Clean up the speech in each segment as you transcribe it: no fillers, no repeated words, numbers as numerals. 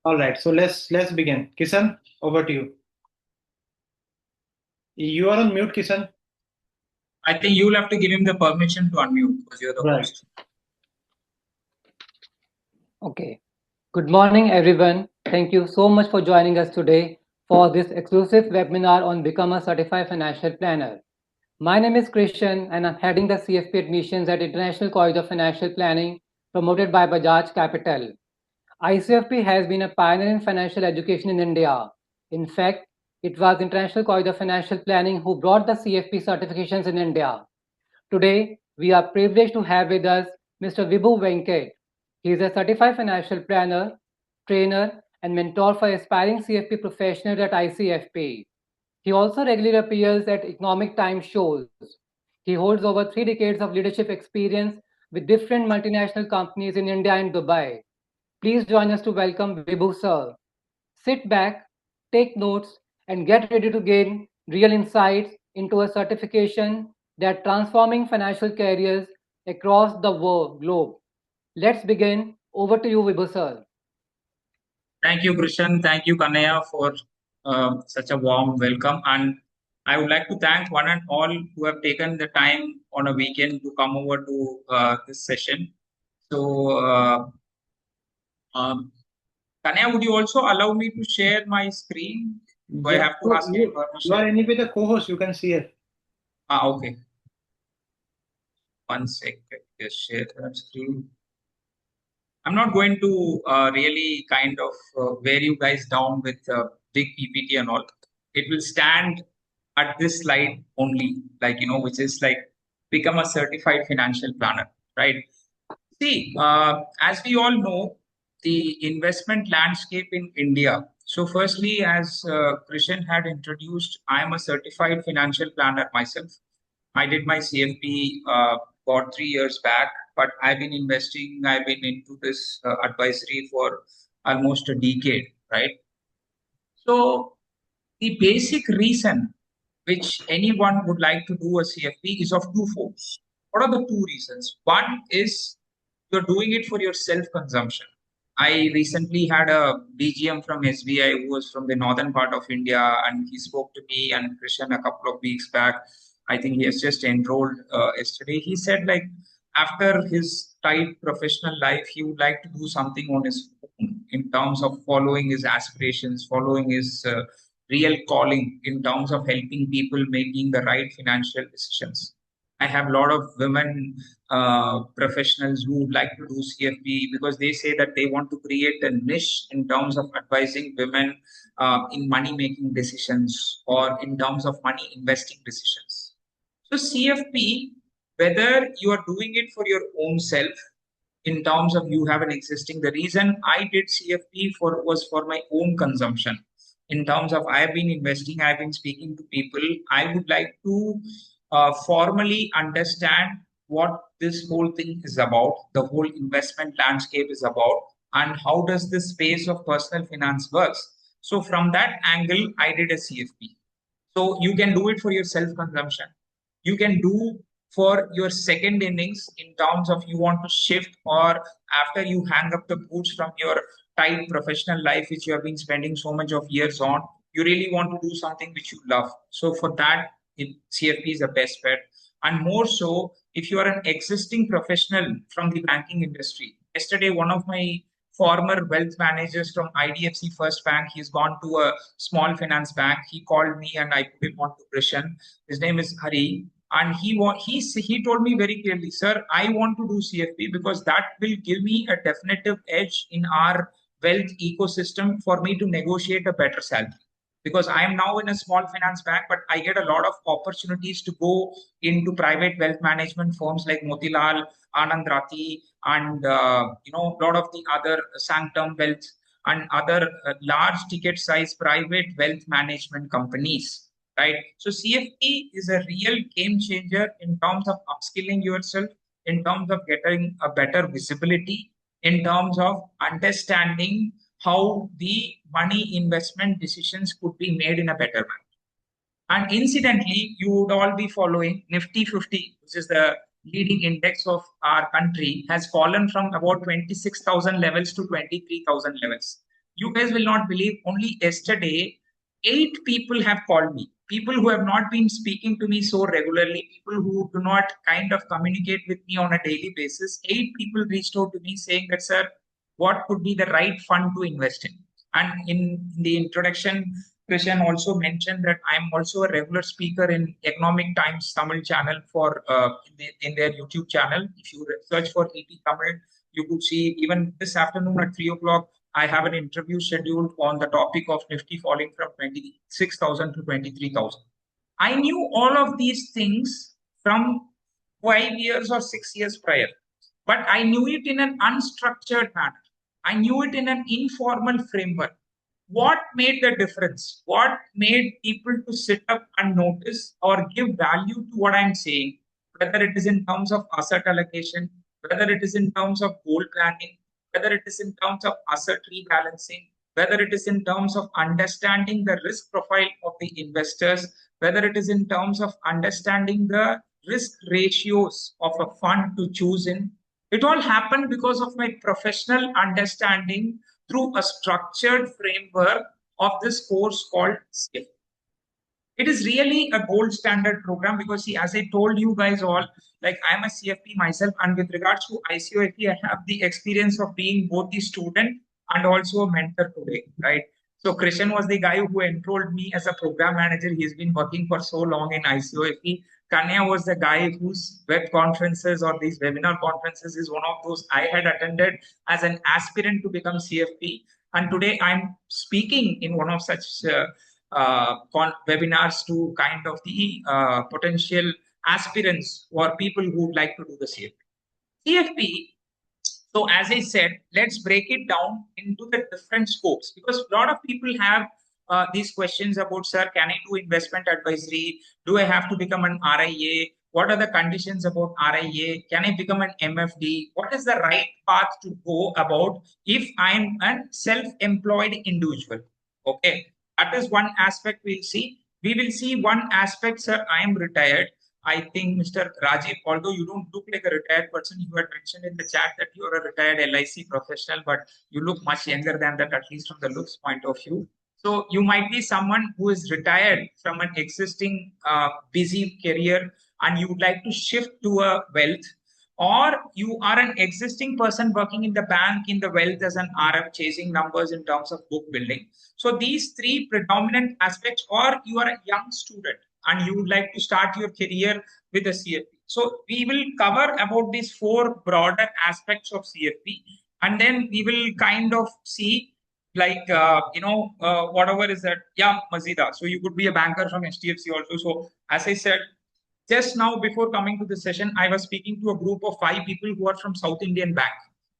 All right, so let's begin. Kisan, over to you. You are on mute, Kisan. I think you'll have to give him the permission to unmute because you're the Right. host. Okay. Good morning, everyone. Thank you so much for joining us today for this exclusive webinar on Become a Certified Financial Planner. My name is Christian and I'm heading the CFP admissions at International College of Financial Planning promoted by Bajaj Capital. ICOFP has been a pioneer in financial education in India. In fact, it was International College of Financial Planning who brought the CFP certifications in India. Today, we are privileged to have with us Mr. Vibu Venket. He is a certified financial planner, trainer, and mentor for aspiring CFP professionals at ICFP. He also regularly appears at economic time shows. He holds over 3 decades of leadership experience with different multinational companies in India and Dubai. Please join us to welcome Vibu sir. Sit back, take notes, and get ready to gain real insights into a certification that transforming financial careers across the globe. Let's begin. Over to you, Vibu sir. Thank you, Christian. Thank you, Kanaya, for such a warm welcome. And I would like to thank one and all who have taken the time on a weekend to come over to this session. So, Kanaya, would you also allow me to share my screen? Do I have to ask any You permission? are anyway the co-host. You can see it. Okay. One second. Just share that screen. I'm not going to really kind of wear you guys down with big PPT and all. It will stand at this slide only, like, which is like become a certified financial planner, right? See, as we all know, the investment landscape in India. So, firstly, as Krishan had introduced, I am a certified financial planner myself. I did my CFP about 3 years back, but I've been investing, I've been into this advisory for almost a decade, right? So, the basic reason which anyone would like to do a CFP is of two folds. What are the two reasons? One is you're doing it for your self-consumption. I recently had a BGM from SBI who was from the northern part of India, and he spoke to me and Christian a couple of weeks back. I think he has just enrolled yesterday. He said, like, after his tight professional life, he would like to do something on his own in terms of following his aspirations, following his real calling in terms of helping people making the right financial decisions. I have a lot of women professionals who would like to do CFP because they say that they want to create a niche in terms of advising women in money making decisions or in terms of money investing decisions. So, CFP, whether you are doing it for your own self, in terms of you have an existing, the reason I did CFP was for my own consumption. In terms of I have been investing, I've been speaking to people. I would like to formally understand what this whole thing is about, the whole investment landscape is about, and how does this space of personal finance works. So from that angle, I did a CFP. So you can do it for your self-consumption. You can do for your second innings in terms of you want to shift, or after you hang up the boots from your tight professional life, which you have been spending so much of years on, you really want to do something which you love. So for that, CFP is the best bet. And more so, if you are an existing professional from the banking industry. Yesterday, one of my former wealth managers from IDFC First Bank, he's gone to a small finance bank. He called me and I put him on to Krishan. His name is Hari. And he told me very clearly, sir, I want to do CFP because that will give me a definitive edge in our wealth ecosystem for me to negotiate a better salary. Because I am now in a small finance bank, but I get a lot of opportunities to go into private wealth management firms like Motilal, Anand Rathi, and a lot of the other Sanctum Wealth and other large ticket size private wealth management companies, right? So CFP is a real game changer in terms of upskilling yourself, in terms of getting a better visibility, in terms of understanding how the money investment decisions could be made in a better manner. And incidentally, you would all be following Nifty 50, which is the leading index of our country, has fallen from about 26,000 levels to 23,000 levels. You guys will not believe, only yesterday, 8 people have called me. People who have not been speaking to me so regularly, people who do not kind of communicate with me on a daily basis. 8 people reached out to me saying that, sir, what could be the right fund to invest in? And in the introduction, Christian also mentioned that I'm also a regular speaker in Economic Times Tamil channel for in their YouTube channel. If you search for ET Tamil, you could see even this afternoon at 3 o'clock, I have an interview scheduled on the topic of Nifty falling from 26,000 to 23,000. I knew all of these things from 5 years or 6 years prior, but I knew it in an unstructured manner. I knew it in an informal framework. What made the difference? What made people to sit up and notice or give value to what I'm saying, whether it is in terms of asset allocation, whether it is in terms of goal planning, whether it is in terms of asset rebalancing, whether it is in terms of understanding the risk profile of the investors, whether it is in terms of understanding the risk ratios of a fund to choose in. It all happened because of my professional understanding through a structured framework of this course called CFP. It is really a gold standard program because, see, as I told you guys all, like I'm a CFP myself, and with regards to ICOFP, I have the experience of being both the student and also a mentor today, right? So Christian was the guy who enrolled me as a program manager. He's been working for so long in ICOFP. Kanya was the guy whose web conferences or these webinar conferences is one of those I had attended as an aspirant to become CFP. And today I'm speaking in one of such webinars to kind of the potential aspirants or people who would like to do the CFP. CFP, so as I said, let's break it down into the different scopes because a lot of people have these questions about, sir, can I do investment advisory? Do I have to become an RIA? What are the conditions about RIA? Can I become an MFD? What is the right path to go about if I'm a self-employed individual? Okay, that is one aspect we'll see. We will see one aspect, sir, I am retired. I think Mr. Rajiv, although you don't look like a retired person, you had mentioned in the chat that you're a retired LIC professional, but you look much younger than that, at least from the looks point of view. So you might be someone who is retired from an existing busy career and you would like to shift to a wealth, or you are an existing person working in the bank in the wealth as an RM chasing numbers in terms of book building. So these three predominant aspects, or you are a young student and you would like to start your career with a CFP. So we will cover about these four broader aspects of CFP, and then we will kind of see like whatever is that. Yeah, Mazida. So you could be a banker from HDFC also. So as I said, just now before coming to this session, I was speaking to a group of 5 people who are from South Indian Bank,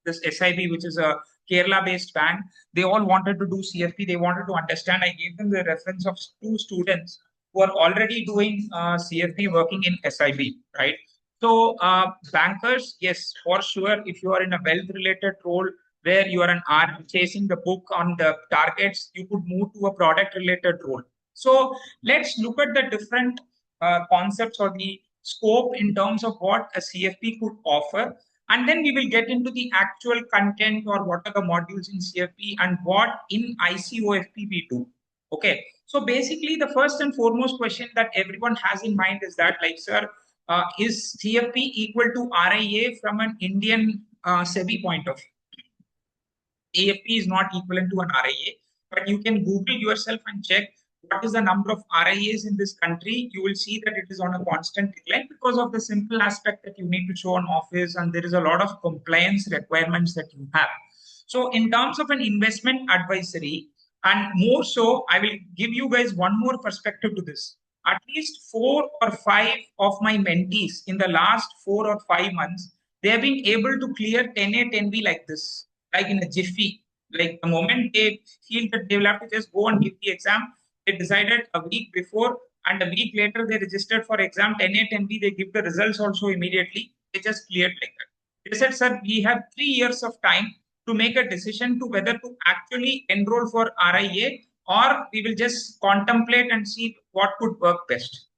this SIB, which is a Kerala-based bank. They all wanted to do CFP. They wanted to understand. I gave them the reference of 2 students who are already doing CFP working in SIB, right? So bankers, yes, for sure, if you are in a wealth-related role where you are an RM chasing the book on the targets, you could move to a product-related role. So let's look at the different concepts or the scope in terms of what a CFP could offer. And then we will get into the actual content or what are the modules in CFP and what in ICOFP we do. Okay. So basically the first and foremost question that everyone has in mind is that, like, sir, is CFP equal to RIA from an Indian SEBI point of view? AFP is not equivalent to an RIA, but you can Google yourself and check what is the number of RIAs in this country. You will see that it is on a constant decline because of the simple aspect that you need to show an office and there is a lot of compliance requirements that you have. So in terms of an investment advisory, and more so, I will give you guys one more perspective to this. At least 4 or 5 of my mentees in the last 4 or 5 months, they have been able to clear 10A, 10B like this, like in a jiffy. Like the moment they feel that they will have to just go and give the exam, they decided a week before, and a week later they registered for exam 10A, 10B. They give the results also immediately. They just cleared like that. They said, sir, we have 3 years of time to make a decision to whether to actually enroll for RIA or we will just contemplate and see what could work best.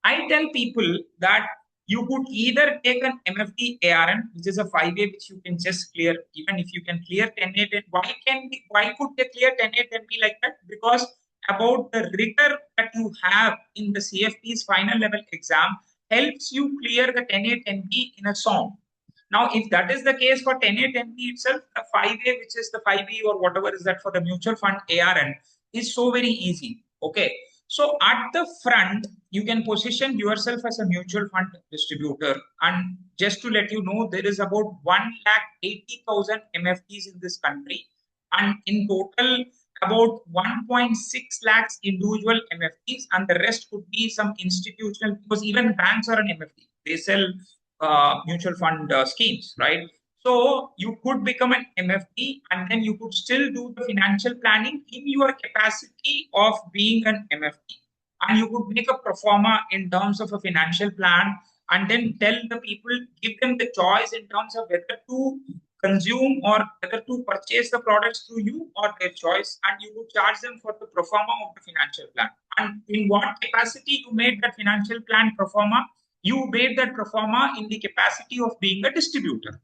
I tell people that you could either take an MFD ARN, which is a 5A, which you can just clear. Even if you can clear 10A, then why could they clear 10A, 10B like that? Because about the rigor that you have in the CFP's final level exam helps you clear the 10A, 10B in a song. Now, if that is the case for 10A, 10B itself, the 5A, which is the 5B or whatever is that for the mutual fund ARN, is so very easy. Okay. So at the front, you can position yourself as a mutual fund distributor. And just to let you know, there is about 1,80,000 MFDs in this country. And in total, about 1.6 lakhs individual MFDs, and the rest could be some institutional, because even banks are an MFD. They sell mutual fund schemes, right? So you could become an MFD and then you could still do the financial planning in your capacity of being an MFD. And you could make a pro forma in terms of a financial plan and then tell the people, give them the choice in terms of whether to consume or whether to purchase the products through you or their choice. And you would charge them for the pro forma of the financial plan. And in what capacity you made that financial plan pro forma? You made that pro forma in the capacity of being a distributor,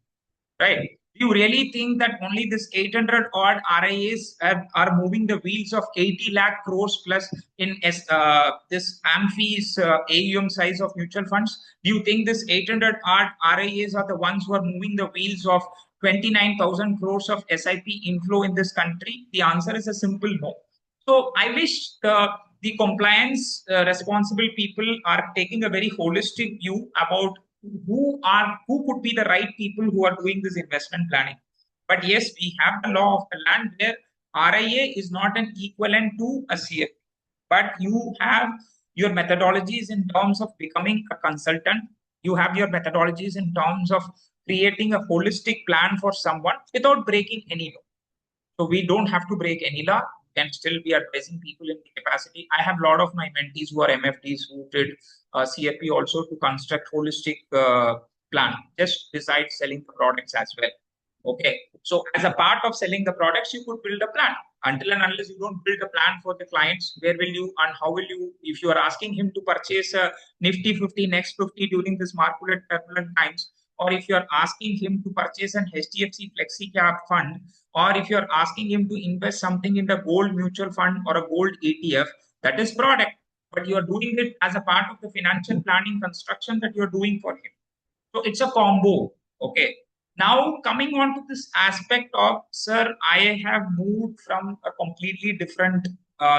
right? Do you really think that only this 800 odd RIAs are moving the wheels of 80 lakh crores plus in this AMFI's AUM size of mutual funds? Do you think this 800 odd RIAs are the ones who are moving the wheels of 29,000 crores of SIP inflow in this country? The answer is a simple no. So I wish the compliance responsible people are taking a very holistic view about who could be the right people who are doing this investment planning. But yes, we have the law of the land where RIA is not an equivalent to a CFP, but you have your methodologies in terms of becoming a consultant. You have your methodologies in terms of creating a holistic plan for someone without breaking any law. So we don't have to break any law, can still be advising people in the capacity. I have a lot of my mentees who are MFDs who did CFP also to construct holistic plan, just besides selling the products as well. Okay. So as a part of selling the products, you could build a plan. Until and unless you don't build a plan for the clients, where will you and how will you, if you are asking him to purchase a Nifty 50, Next 50 during this market turbulent times, or if you are asking him to purchase an HDFC Flexi Cap fund, or if you're asking him to invest something in the gold mutual fund or a gold ETF, that is product, but you're doing it as a part of the financial planning construction that you're doing for him. So it's a combo. Okay. Now coming on to this aspect of, sir, I have moved from a completely different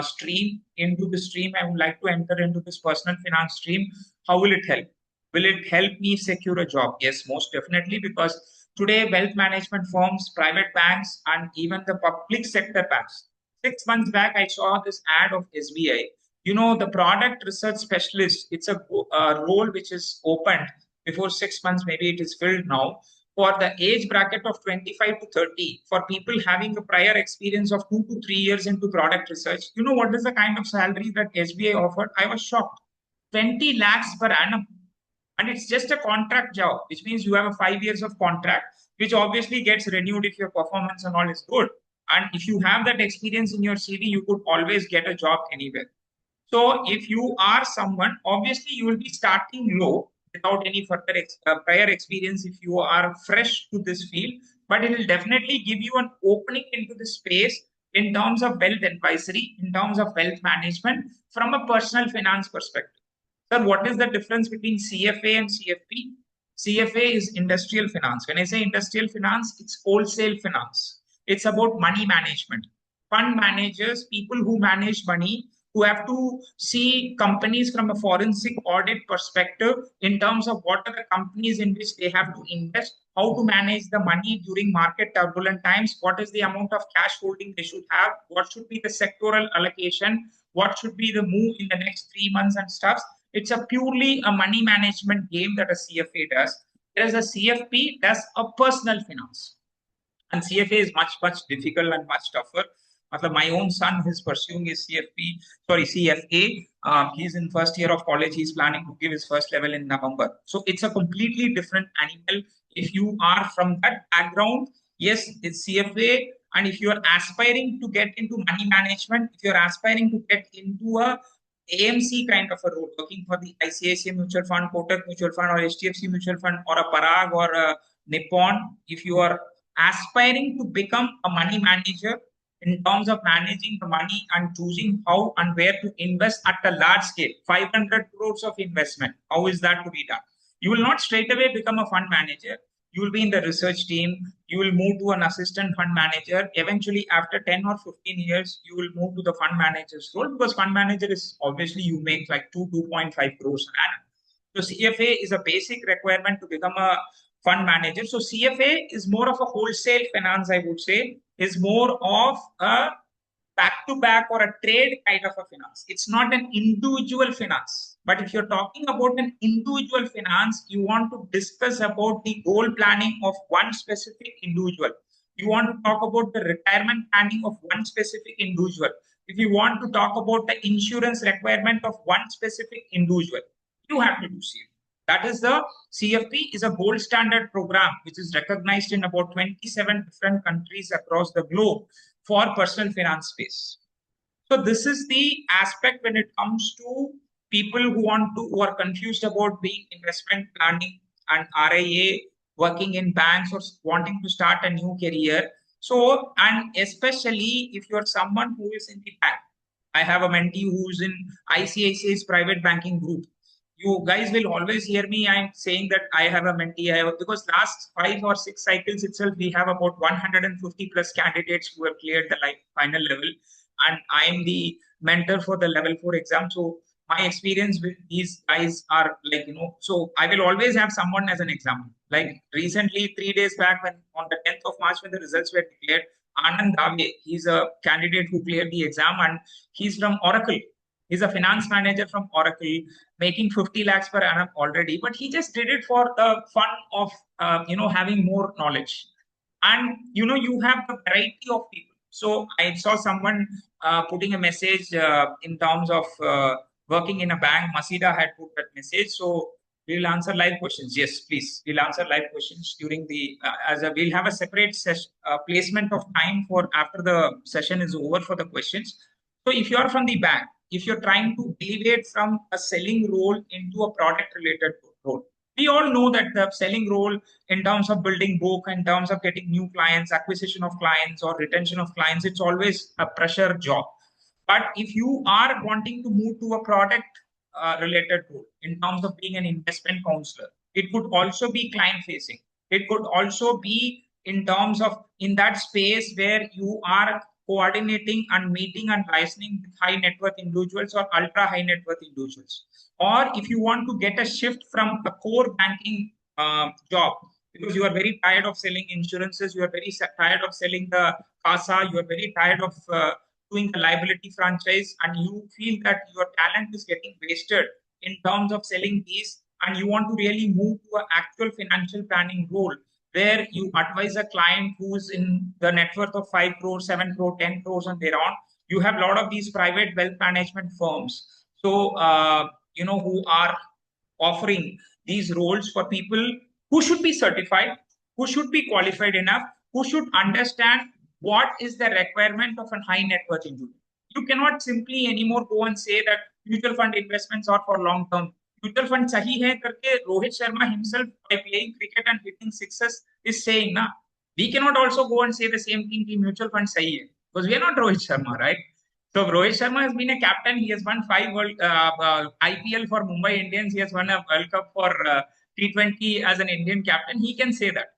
stream into the stream. I would like to enter into this personal finance stream. How will it help? Will it help me secure a job? Yes, most definitely, because today wealth management firms, private banks, and even the public sector banks. 6 months back, I saw this ad of SBI. You know, the product research specialist, it's a role which is opened before 6 months, maybe it is filled now, for the age bracket of 25 to 30, for people having a prior experience of 2 to 3 years into product research. You know what is the kind of salary that SBI offered? I was shocked. 20 lakhs per annum. And it's just a contract job, which means you have a 5 years of contract, which obviously gets renewed if your performance and all is good. And if you have that experience in your CV, you could always get a job anywhere. So if you are someone, obviously you will be starting low without any further prior experience if you are fresh to this field, but it will definitely give you an opening into the space in terms of wealth advisory, in terms of wealth management from a personal finance perspective. Sir, what is the difference between CFA and CFP? CFA is industrial finance. When I say industrial finance, it's wholesale finance. It's about money management. Fund managers, people who manage money, who have to see companies from a forensic audit perspective in terms of what are the companies in which they have to invest, how to manage the money during market turbulent times, what is the amount of cash holding they should have, what should be the sectoral allocation, what should be the move in the next 3 months and stuff. It's a purely a money management game that a CFA does. Whereas a CFP does a personal finance. And CFA is much, much difficult and much tougher. My own son is pursuing his CFA. He's in first year of college. He's planning to give his first level in November. So it's a completely different animal. If you are from that background, yes, it's CFA. And if you are aspiring to get into money management, if you're aspiring to get into a AMC kind of a role, working for the ICICI Mutual Fund, Kotak Mutual Fund, or HDFC Mutual Fund, or a Parag or a Nippon. If you are aspiring to become a money manager in terms of managing the money and choosing how and where to invest at a large scale, 500 crores of investment, how is that to be done? You will not straight away become a fund manager. You will be in the research team. You will move to an assistant fund manager. Eventually, after 10 or 15 years, you will move to the fund manager's role, because fund manager is obviously you make like 2.5 crores an annum. So CFA is a basic requirement to become a fund manager. So CFA is more of a wholesale finance, I would say, is more of a back-to-back or a trade kind of a finance. It's not an individual finance. But if you're talking about an individual finance, you want to discuss about the goal planning of one specific individual. You want to talk about the retirement planning of one specific individual. If you want to talk about the insurance requirement of one specific individual, you have to do CFP. That is the CFP is a gold standard program which is recognized in about 27 different countries across the globe for personal finance space. So this is the aspect when it comes to people who are confused about being investment planning and RIA, working in banks, or wanting to start a new career. So, and especially if you're someone who is in the bank. I have a mentee who's in ICICI's private banking group. You guys will always hear me. I'm saying that I have a mentee. Because last 5 or 6 cycles itself, we have about 150 plus candidates who have cleared the final level, and I'm the mentor for the level 4 exam. So my experience with these guys are like, so I will always have someone as an example. Like recently, 3 days back, when on the 10th of March, when the results were declared, Anand Dave, he's a candidate who cleared the exam, and he's from Oracle. He's a finance manager from Oracle, making 50 lakhs per annum already. But he just did it for the fun of, having more knowledge. And, you have the variety of people. So I saw someone putting a message in terms of working in a bank. Masida had put that message. So we'll answer live questions. Yes, please. We'll answer live questions during the, we'll have a separate placement of time for after the session is over for the questions. So if you're from the bank, if you're trying to elevate from a selling role into a product related role, we all know that the selling role in terms of building book, in terms of getting new clients, acquisition of clients, or retention of clients, it's always a pressure job. But if you are wanting to move to a product related role in terms of being an investment counselor, it could also be client facing. It could also be in terms of in that space where you are coordinating and meeting and licensing with high net worth individuals or ultra high net worth individuals. Or if you want to get a shift from a core banking job, because you are very tired of selling insurances, you are very tired of selling the CASA, you are very tired of doing the liability franchise, and you feel that your talent is getting wasted in terms of selling these, and you want to really move to an actual financial planning role where you advise a client who's in the net worth of 5 crores, 7 crores, 10 crores and thereon. You have a lot of these private wealth management firms. So, who are offering these roles for people who should be certified, who should be qualified enough, who should understand what is the requirement of a high net worth individual. You cannot simply anymore go and say that mutual fund investments are for long term. Mutual fund sahi hai karke Rohit Sharma himself, by playing cricket and hitting sixes, is saying na. We cannot also go and say the same thing ki mutual fund sahi hai, because we are not Rohit Sharma, right? So Rohit Sharma has been a captain. He has won 5 IPL for Mumbai Indians. He has won a World Cup for T20 as an Indian captain. He can say that.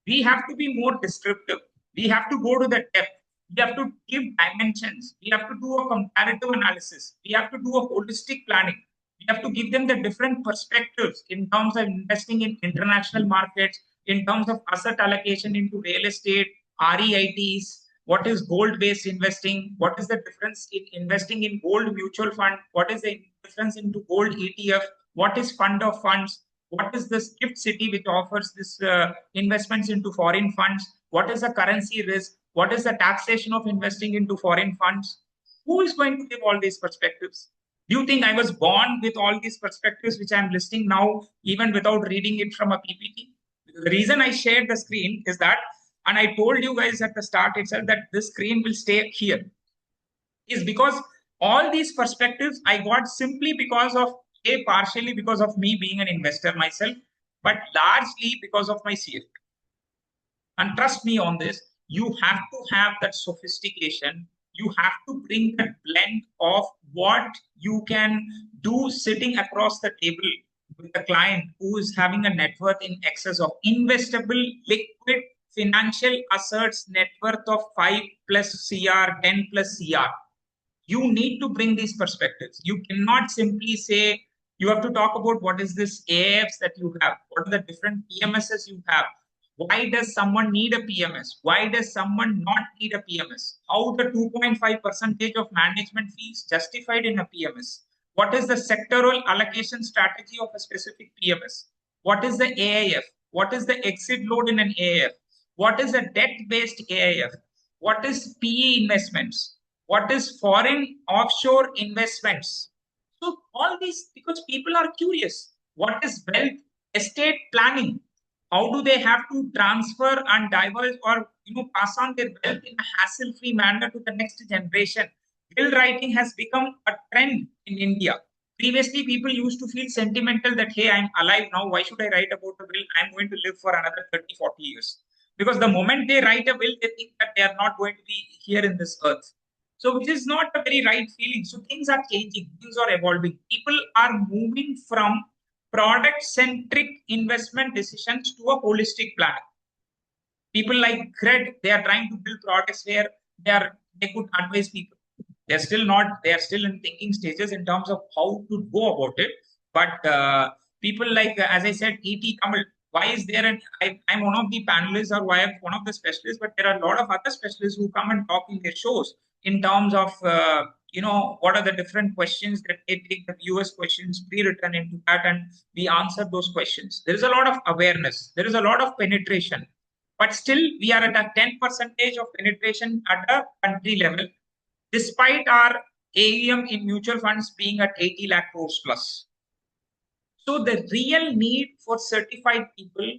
We have to be more descriptive. We have to go to the depth. We have to give dimensions. We have to do a comparative analysis. We have to do a holistic planning. We have to give them the different perspectives in terms of investing in international markets, in terms of asset allocation into real estate, REITs, what is gold-based investing, what is the difference in investing in gold mutual fund, what is the difference into gold ETF, what is fund of funds, what is this gift city which offers this investments into foreign funds, what is the currency risk, what is the taxation of investing into foreign funds. Who is going to give all these perspectives? Do you think I was born with all these perspectives which I'm listing now, even without reading it from a PPT? The reason I shared the screen is that, and I told you guys at the start itself that this screen will stay here, is because All these perspectives I got simply because of partially because of me being an investor myself, but largely because of my CFP. And trust me on this, you have to have that sophistication. You have to bring that blend of what you can do sitting across the table with a client who is having a net worth in excess of investable liquid financial assets net worth of 5 plus CR, 10 plus CR. You need to bring these perspectives. You cannot simply say, you have to talk about what is this AIFs that you have, what are the different PMSs you have. Why does someone need a PMS? Why does someone not need a PMS? How the 2.5% of management fees justified in a PMS? What is the sectoral allocation strategy of a specific PMS? What is the AIF? What is the exit load in an AIF? What is a debt-based AIF? What is PE investments? What is foreign offshore investments? So all these, because people are curious. What is wealth estate planning? How do they have to transfer and diverge or pass on their wealth in a hassle-free manner to the next generation? Will writing has become a trend in India. Previously, people used to feel sentimental that, hey, I'm alive now. Why should I write about a will? I'm going to live for another 30, 40 years. Because the moment they write a will, they think that they are not going to be here in this earth. So, which is not a very right feeling. So, things are changing, things are evolving. People are moving from product-centric investment decisions to a holistic plan. People like Cred, they are trying to build products where they could advise people. They're still not, they are still in thinking stages in terms of how to go about it. But people like, as I said, E.T. Kamal, why is there I'm one of the panelists or why I'm one of the specialists, but there are a lot of other specialists who come and talk in their shows in terms of, what are the different questions that they take the viewers' questions pre-written into that and we answer those questions. There is a lot of awareness. There is a lot of penetration. But still, we are at a 10% of penetration at a country level, despite our AUM in mutual funds being at 80 lakh crores plus. So the real need for certified people,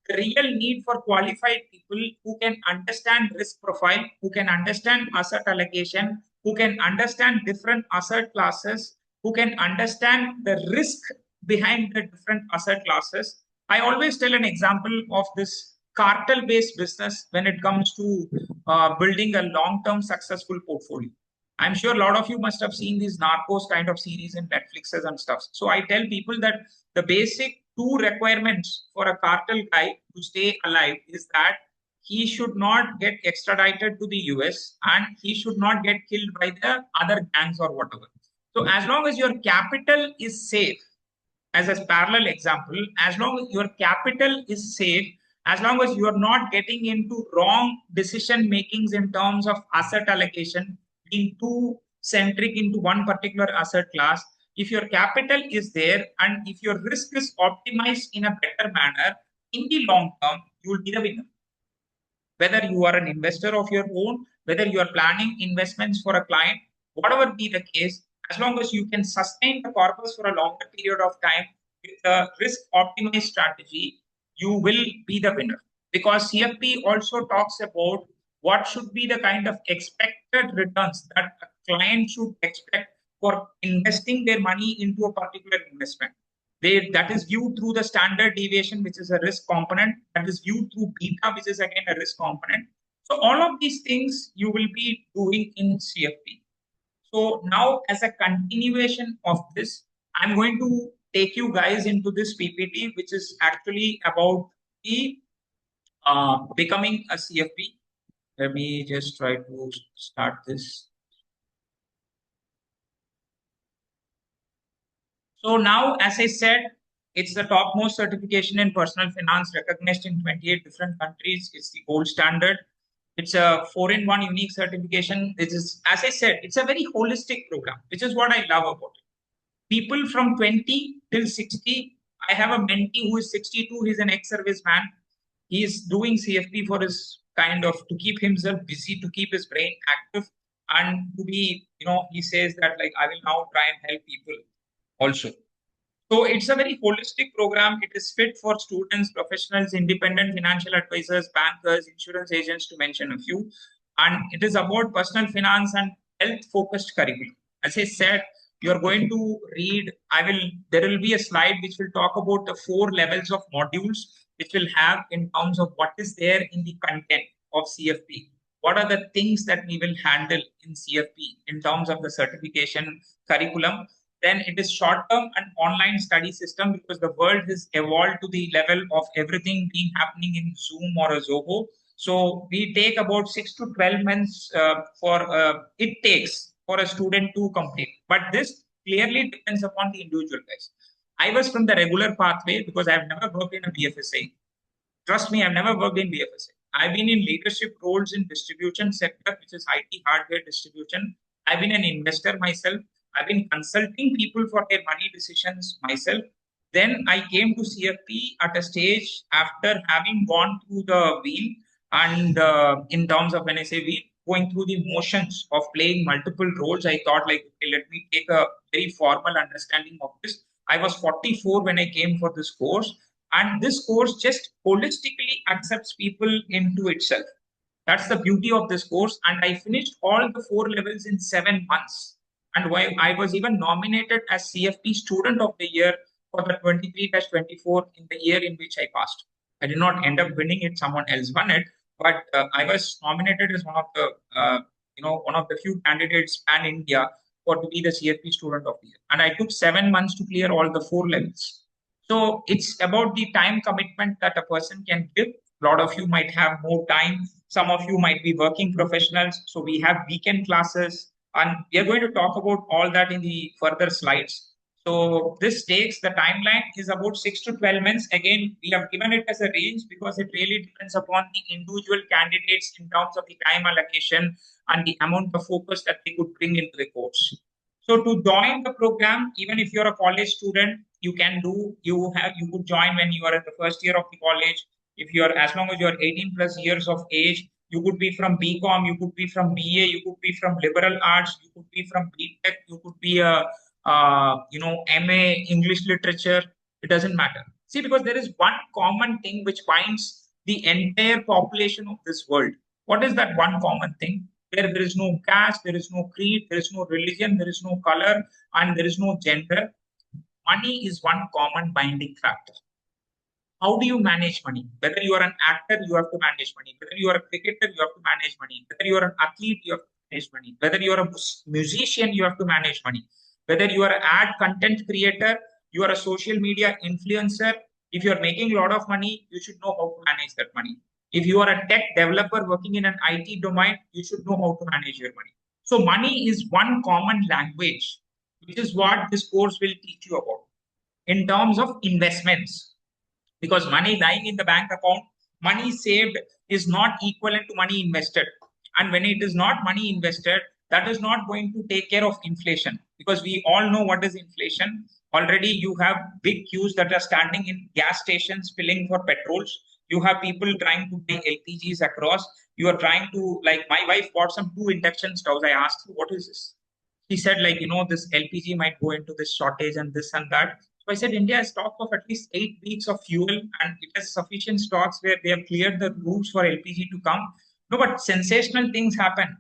the real need for qualified people who can understand risk profile, who can understand asset allocation, who can understand different asset classes, who can understand the risk behind the different asset classes. I always tell an example of this cartel-based business when it comes to building a long-term successful portfolio. I'm sure a lot of you must have seen these Narcos kind of series in Netflixes and stuff. So I tell people that the basic two requirements for a cartel guy to stay alive is that he should not get extradited to the US and he should not get killed by the other gangs or whatever. So as long as your capital is safe, as a parallel example, as long as your capital is safe, as long as you are not getting into wrong decision makings in terms of asset allocation, being too centric into one particular asset class, if your capital is there and if your risk is optimized in a better manner, in the long term, you will be the winner. Whether you are an investor of your own, whether you are planning investments for a client, whatever be the case, as long as you can sustain the corpus for a longer period of time with a risk optimized strategy, you will be the winner. Because CFP also talks about what should be the kind of expected returns that a client should expect for investing their money into a particular investment. That is viewed through the standard deviation, which is a risk component. That is viewed through beta, which is again a risk component. So all of these things you will be doing in CFP. So now, as a continuation of this, I'm going to take you guys into this PPT, which is actually about the becoming a CFP. Let me just try to start this. So now, as I said, it's the topmost certification in personal finance recognized in 28 different countries. It's the gold standard. It's a 4-in-1 unique certification. It is, as I said, it's a very holistic program, which is what I love about it. People from 20 till 60. I have a mentee who is 62. He's an ex-serviceman. He is doing CFP for his kind of to keep himself busy, to keep his brain active, and to be, he says that like I will now try and help people also. So it's a very holistic program. It is fit for students, professionals, independent financial advisors, bankers, insurance agents, to mention a few. And it is about personal finance and health-focused curriculum. As I said, you're going to read, there will be a slide which will talk about the 4 levels of modules, which will have in terms of what is there in the content of CFP. What are the things that we will handle in CFP in terms of the certification curriculum? Then it is short-term and online study system, because the world has evolved to the level of everything being happening in Zoom or a Zoho. So we take about 6 to 12 months it takes for a student to complete. But this clearly depends upon the individual guys. I was from the regular pathway because I've never worked in a BFSA. Trust me, I've never worked in BFSA. I've been in leadership roles in distribution sector, which is IT hardware distribution. I've been an investor myself. I've been consulting people for their money decisions myself. Then I came to CFP at a stage after having gone through the wheel, and in terms of, when I say wheel, going through the motions of playing multiple roles, I thought like, okay, let me take a very formal understanding of this. I was 44 when I came for this course. And this course just holistically accepts people into itself. That's the beauty of this course. And I finished all the 4 levels in 7 months. And while I was even nominated as CFP Student of the Year for the 23-24 in the year in which I passed. I did not end up winning it; someone else won it. But I was nominated as one of the few candidates pan India for to be the CFP Student of the Year. And I took 7 months to clear all the 4 levels. So it's about the time commitment that a person can give. A lot of you might have more time. Some of you might be working professionals. So we have weekend classes, and we are going to talk about all that in the further slides. So this takes, the timeline is about 6 to 12 months. Again, we have given it as a range because it really depends upon the individual candidates in terms of the time allocation and the amount of focus that they could bring into the course. So to join the program, even if you're a college student, you could join when you are in the first year of the college. If you're, as long as you're 18 plus years of age, you could be from BCom, you could be from BA, you could be from liberal arts, you could be from BTech, you could be a MA English literature. It doesn't matter. See, because there is one common thing which binds the entire population of this world. What is that one common thing? There is no caste, there is no creed, there is no religion, there is no color, and there is no gender. Money is one common binding factor. How do you manage money? Whether you are an actor, you have to manage money. Whether you are a cricketer, you have to manage money. Whether you are an athlete, you have to manage money. Whether you are a musician, you have to manage money. Whether you are an ad content creator, you are a social media influencer. If you are making a lot of money, you should know how to manage that money. If you are a tech developer working in an IT domain, you should know how to manage your money. So money is one common language, which is what this course will teach you about. In terms of investments, because money lying in the bank account, money saved is not equivalent to money invested. And when it is not money invested, that is not going to take care of inflation, because we all know what is inflation. Already you have big queues that are standing in gas stations filling for petrols. You have people trying to pay LPGs across. You are trying to, like, my wife bought some 2 induction stoves. I asked her, what is this? She said, like, this LPG might go into this shortage and this and that. So I said, India has stock of at least 8 weeks of fuel, and it has sufficient stocks where they have cleared the routes for LPG to come. No, but sensational things happen.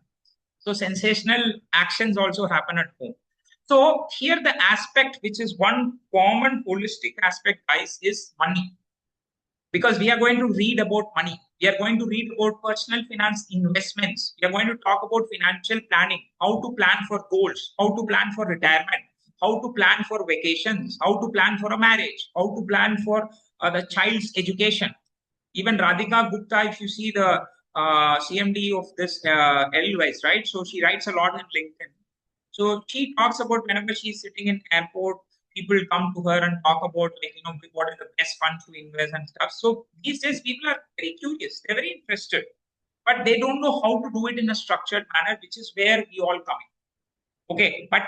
So sensational actions also happen at home. So here the aspect, which is one common holistic aspect, guys, is money. Because we are going to read about money. We are going to read about personal finance investments. We are going to talk about financial planning, how to plan for goals, how to plan for retirement, how to plan for vacations, how to plan for a marriage, how to plan for the child's education. Even Radhika Gupta, if you see the CMD of this Edelweiss, right? So she writes a lot on LinkedIn. So she talks about whenever she's sitting in airport, people come to her and talk about, like, what is the best fund to invest and stuff. So these days people are very curious, they're very interested, but they don't know how to do it in a structured manner, which is where we all come in. Okay, but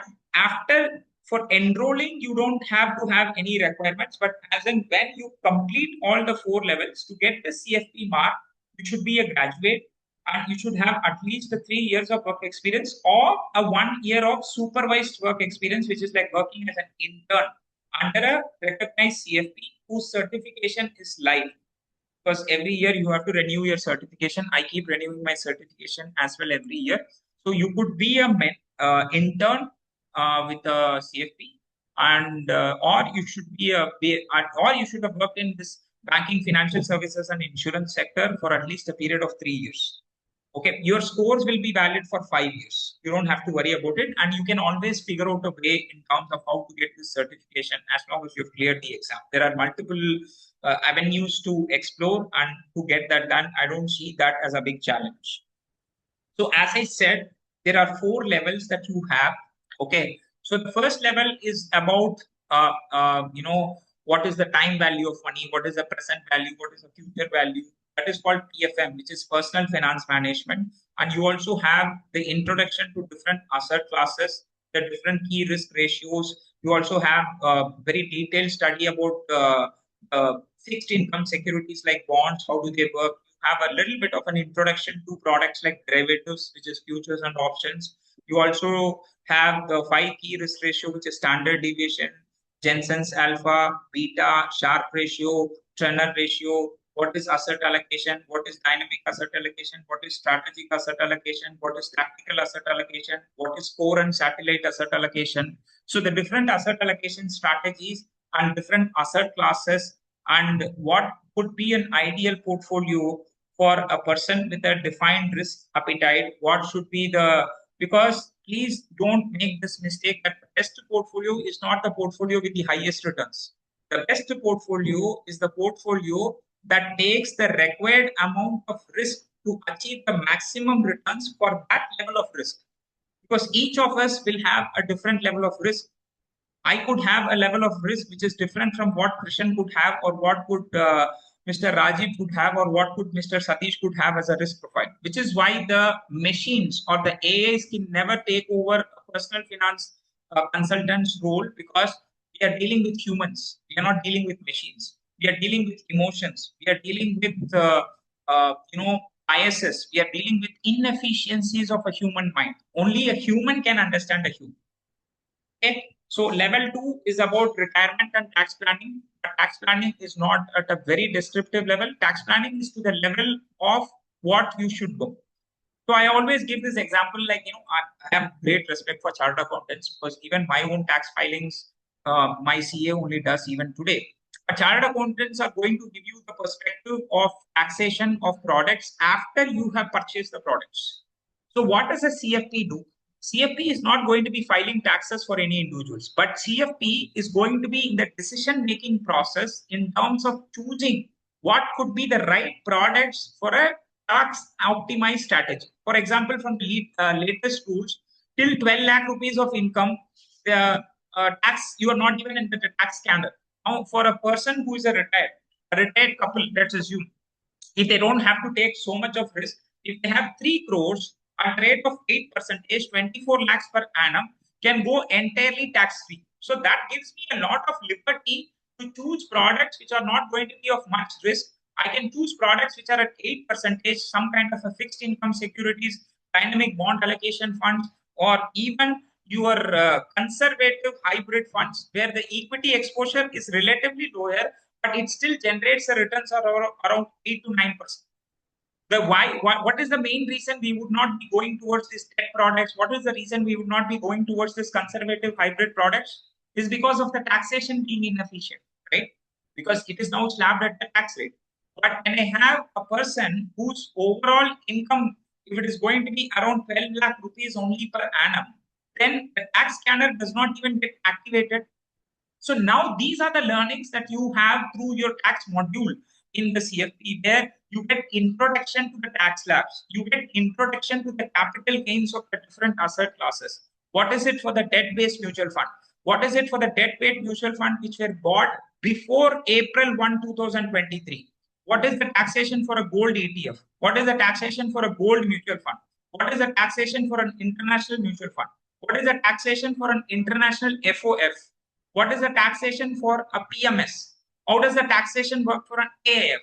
for enrolling, you don't have to have any requirements, but as and when you complete all the 4 levels to get the CFP mark, you should be a graduate, and you should have at least 3 years of work experience or a 1 year of supervised work experience, which is like working as an intern under a recognized CFP whose certification is live. Because every year you have to renew your certification. I keep renewing my certification as well every year. So you could be a intern with a CFP, and or you should or you should have worked in this banking, financial services, and insurance sector for at least a period of 3 years. Okay, your scores will be valid for 5 years. You don't have to worry about it, and you can always figure out a way in terms of how to get this certification as long as you've cleared the exam. There are multiple avenues to explore, and to get that done, I don't see that as a big challenge. So as I said, there are 4 levels that you have. Okay, so the first level is about what is the time value of money, what is the present value, what is the future value. That is called PFM, which is personal finance management. And you also have the introduction to different asset classes, the different key risk ratios. You also have a very detailed study about fixed income securities like bonds, how do they work. Have a little bit of an introduction to products like derivatives, which is futures and options. You also have the 5 key risk ratio, which is standard deviation, Jensen's alpha, beta, Sharpe ratio, Turner ratio. What is asset allocation? What is dynamic asset allocation? What is strategic asset allocation? What is tactical asset allocation? What is core and satellite asset allocation? So the different asset allocation strategies and different asset classes, and what would be an ideal portfolio for a person with a defined risk appetite. What should be because please don't make this mistake that the best portfolio is not the portfolio with the highest returns. The best portfolio is the portfolio that takes the required amount of risk to achieve the maximum returns for that level of risk. Because each of us will have a different level of risk. I could have a level of risk which is different from what Krishan could have, or what could Mr. Rajiv could have, or what could Mr. Satish could have as a risk profile. Which is why the machines or the AIs can never take over a personal finance consultant's role, because we are dealing with humans. We are not dealing with machines. We are dealing with emotions. We are dealing with biases. We are dealing with inefficiencies of a human mind. Only a human can understand a human. Okay. So level 2 is about retirement and tax planning. But tax planning is not at a very descriptive level. Tax planning is to the level of what you should go. So I always give this example, like, I have great respect for chartered accountants, because even my own tax filings, my CA only does even today. But chartered accountants are going to give you the perspective of taxation of products after you have purchased the products. So what does a CFP do? CFP is not going to be filing taxes for any individuals, but CFP is going to be in the decision-making process in terms of choosing what could be the right products for a tax optimized strategy. For example, from the latest rules, till 12 lakh rupees of income, the tax, you are not even in the tax scandal. Now, for a person who is a retired couple, let's assume, if they don't have to take so much of risk, if they have 3 crores at rate of 8%, 24 lakhs per annum, can go entirely tax-free. So that gives me a lot of liberty to choose products which are not going to be of much risk. I can choose products which are at 8%, some kind of a fixed income securities, dynamic bond allocation funds, or even your conservative hybrid funds, where the equity exposure is relatively lower, but it still generates a returns of around 8 to 9%. What is the main reason we would not be going towards these tech products? What is the reason we would not be going towards this conservative hybrid products? Is because of the taxation being inefficient, right? Because it is now slabbed at the tax rate. But when I have a person whose overall income, if it is going to be around 12 lakh rupees only per annum, then the tax scanner does not even get activated. So now these are the learnings that you have through your tax module in the CFP, where you get introduction to the tax slabs, you get introduction to the capital gains of the different asset classes. What is it for the debt-based mutual fund? What is it for the debt-based mutual fund which were bought before April 1, 2023? What is the taxation for a gold ETF? What is the taxation for a gold mutual fund? What is the taxation for an international mutual fund? What is the taxation for an international FOF? What is the taxation for a PMS? How does the taxation work for an AIF?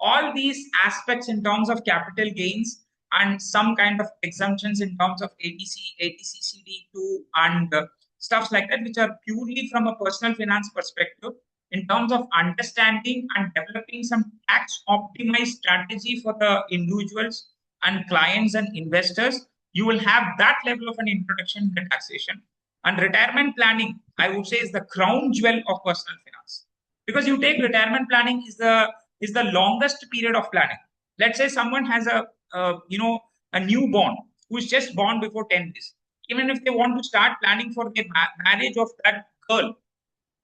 All these aspects in terms of capital gains and some kind of exemptions in terms of ATC, ATCCD2 and stuff like that, which are purely from a personal finance perspective, in terms of understanding and developing some tax optimized strategy for the individuals and clients and investors, you will have that level of an introduction to taxation. And retirement planning, I would say, is the crown jewel of personal finance. Because you take retirement planning is the longest period of planning. Let's say someone has a newborn who is just born before 10 days. Even if they want to start planning for the marriage of that girl,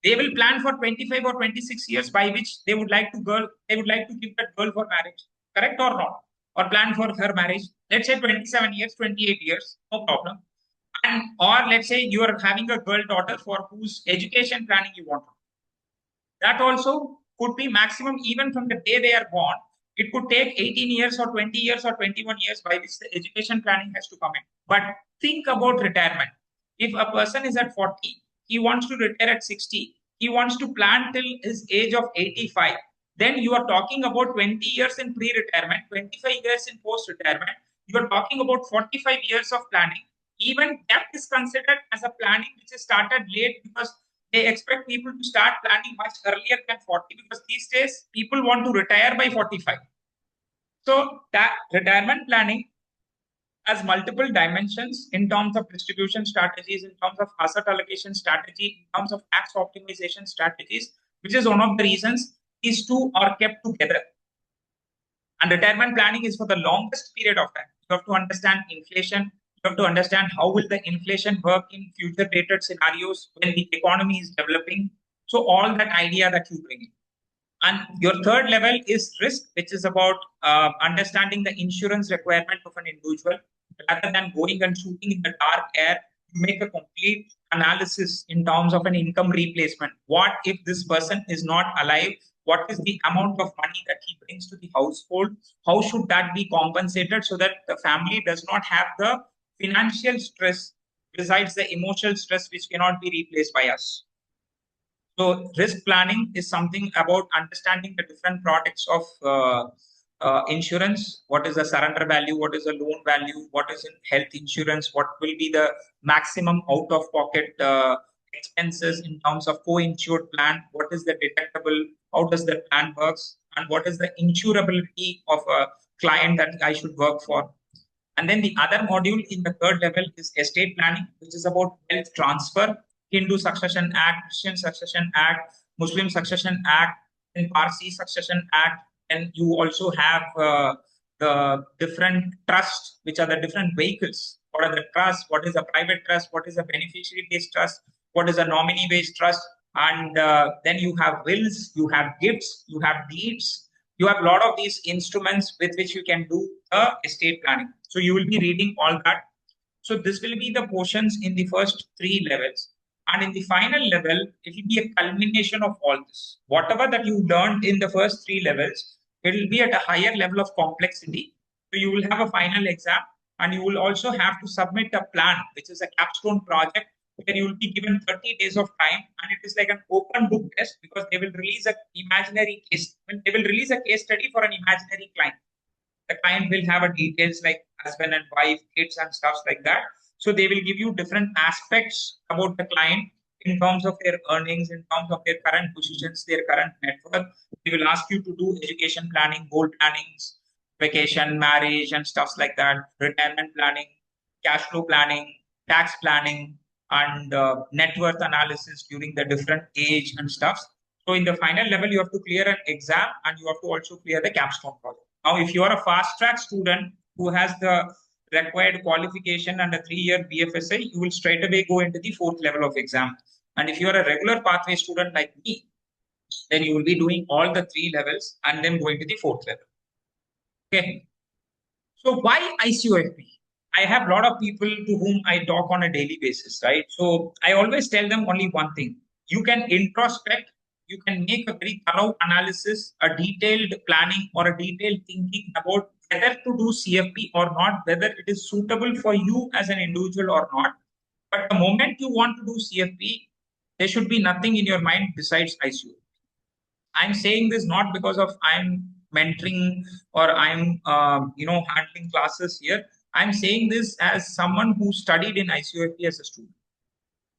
they will plan for 25 or 26 years by which they would like to give that girl for marriage. Correct or not? Or plan for her marriage. Let's say 27 years, 28 years, no problem. And or let's say you are having a girl daughter for whose education planning you want. That also could be maximum even from the day they are born. It could take 18 years or 20 years or 21 years by which the education planning has to come in. But think about retirement. If a person is at 40, he wants to retire at 60, he wants to plan till his age of 85, then you are talking about 20 years in pre-retirement, 25 years in post-retirement. You are talking about 45 years of planning. Even that is considered as a planning which is started late because they expect people to start planning much earlier than 40 because these days people want to retire by 45. So that retirement planning has multiple dimensions in terms of distribution strategies, in terms of asset allocation strategy, in terms of tax optimization strategies, which is one of the reasons these two are kept together. And retirement planning is for the longest period of time. You have to understand inflation. You have to understand how will the inflation work in future dated scenarios when the economy is developing. So all that idea that you bring in. And your third level is risk, which is about understanding the insurance requirement of an individual. Rather than going and shooting in the dark air, you make a complete analysis in terms of an income replacement. What if this person is not alive? What is the amount of money that he brings to the household? How should that be compensated so that the family does not have the financial stress besides the emotional stress which cannot be replaced by us? So risk planning is something about understanding the different products of insurance. What is the surrender value? What is the loan value? What is in health insurance? What will be the maximum out-of-pocket expenses in terms of co-insured plan? What is the deductible? How does the plan works? And what is the insurability of a client that I should work for? And then the other module in the third level is estate planning, which is about wealth transfer. Hindu Succession Act, Christian Succession Act, Muslim Succession Act, and Parsi Succession Act. And you also have the different trusts, which are the different vehicles. What are the trusts? What is a private trust? What is a beneficiary-based trust? What is a nominee-based trust? And then you have wills, you have gifts, you have deeds. You have a lot of these instruments with which you can do estate planning. So you will be reading all that. So this will be the portions in the first three levels. And in the final level, it will be a culmination of all this. Whatever that you learned in the first three levels, it will be at a higher level of complexity. So you will have a final exam and you will also have to submit a plan, which is a capstone project where you will be given 30 days of time, and it is like an open book test because they will release an imaginary case. They will release a case study for an imaginary client. The client will have a details like husband and wife, kids and stuff like that. So they will give you different aspects about the client in terms of their earnings, in terms of their current positions, their current net worth. They will ask you to do education planning, goal plannings, vacation, marriage and stuff like that, retirement planning, cash flow planning, tax planning, and net worth analysis during the different age and stuff. So in the final level, you have to clear an exam and you have to also clear the capstone project. Now, if you are a fast track student who has the required qualification and a 3-year BFSI, you will straight away go into the fourth level of exam. And if you are a regular pathway student like me, then you will be doing all the three levels and then going to the fourth level. Okay. So why ICOFP? I have a lot of people to whom I talk on a daily basis, right? So I always tell them only one thing. You can introspect, you can make a very thorough analysis, a detailed planning or a detailed thinking about whether to do CFP or not, whether it is suitable for you as an individual or not. But the moment you want to do CFP, there should be nothing in your mind besides ICOFP. I'm saying this not because of I'm mentoring or I'm handling classes here. I'm saying this as someone who studied in ICOFP as a student.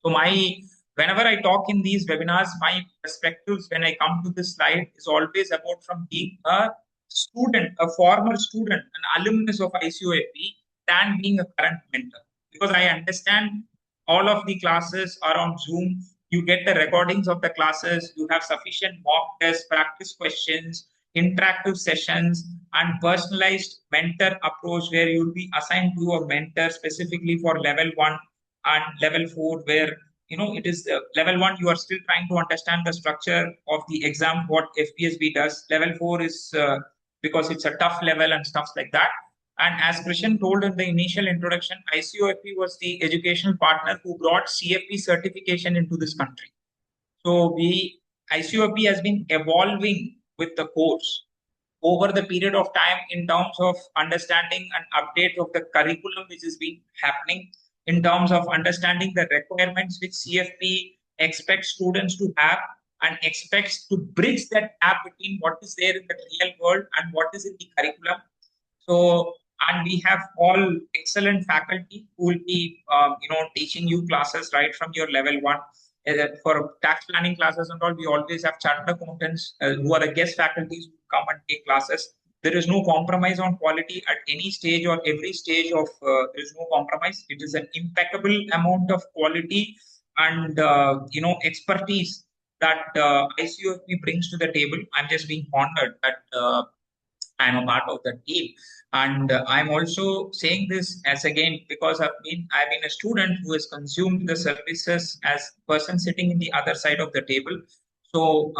So whenever I talk in these webinars, my perspectives when I come to this slide is always about from being a student, a former student, an alumnus of ICOFP, than being a current mentor. Because I understand all of the classes are on Zoom. You get the recordings of the classes. You have sufficient mock tests, practice questions, interactive sessions, and personalized mentor approach where you'll be assigned to a mentor specifically for level 1 and level 4, where it is level 1 you are still trying to understand the structure of the exam, what FPSB does. Level 4 is because it's a tough level and stuff like that. And as Krishan told in the initial introduction, ICOFP was the educational partner who brought CFP certification into this country. So ICOFP has been evolving with the course over the period of time in terms of understanding and update of the curriculum which has been happening, in terms of understanding the requirements which CFP expects students to have and expects to bridge that gap between what is there in the real world and what is in the curriculum. So, and we have all excellent faculty who will be, teaching you classes right from your level 1. For tax planning classes and all, we always have chartered accountants who are the guest faculties who come and take classes. There is no compromise on quality at any stage or every stage of, there is no compromise. It is an impeccable amount of quality and, expertise that ICOFP brings to the table. I'm just being honored that I'm a part of the team. And I'm also saying this as again because I've been a student who has consumed the services as person sitting in the other side of the table. So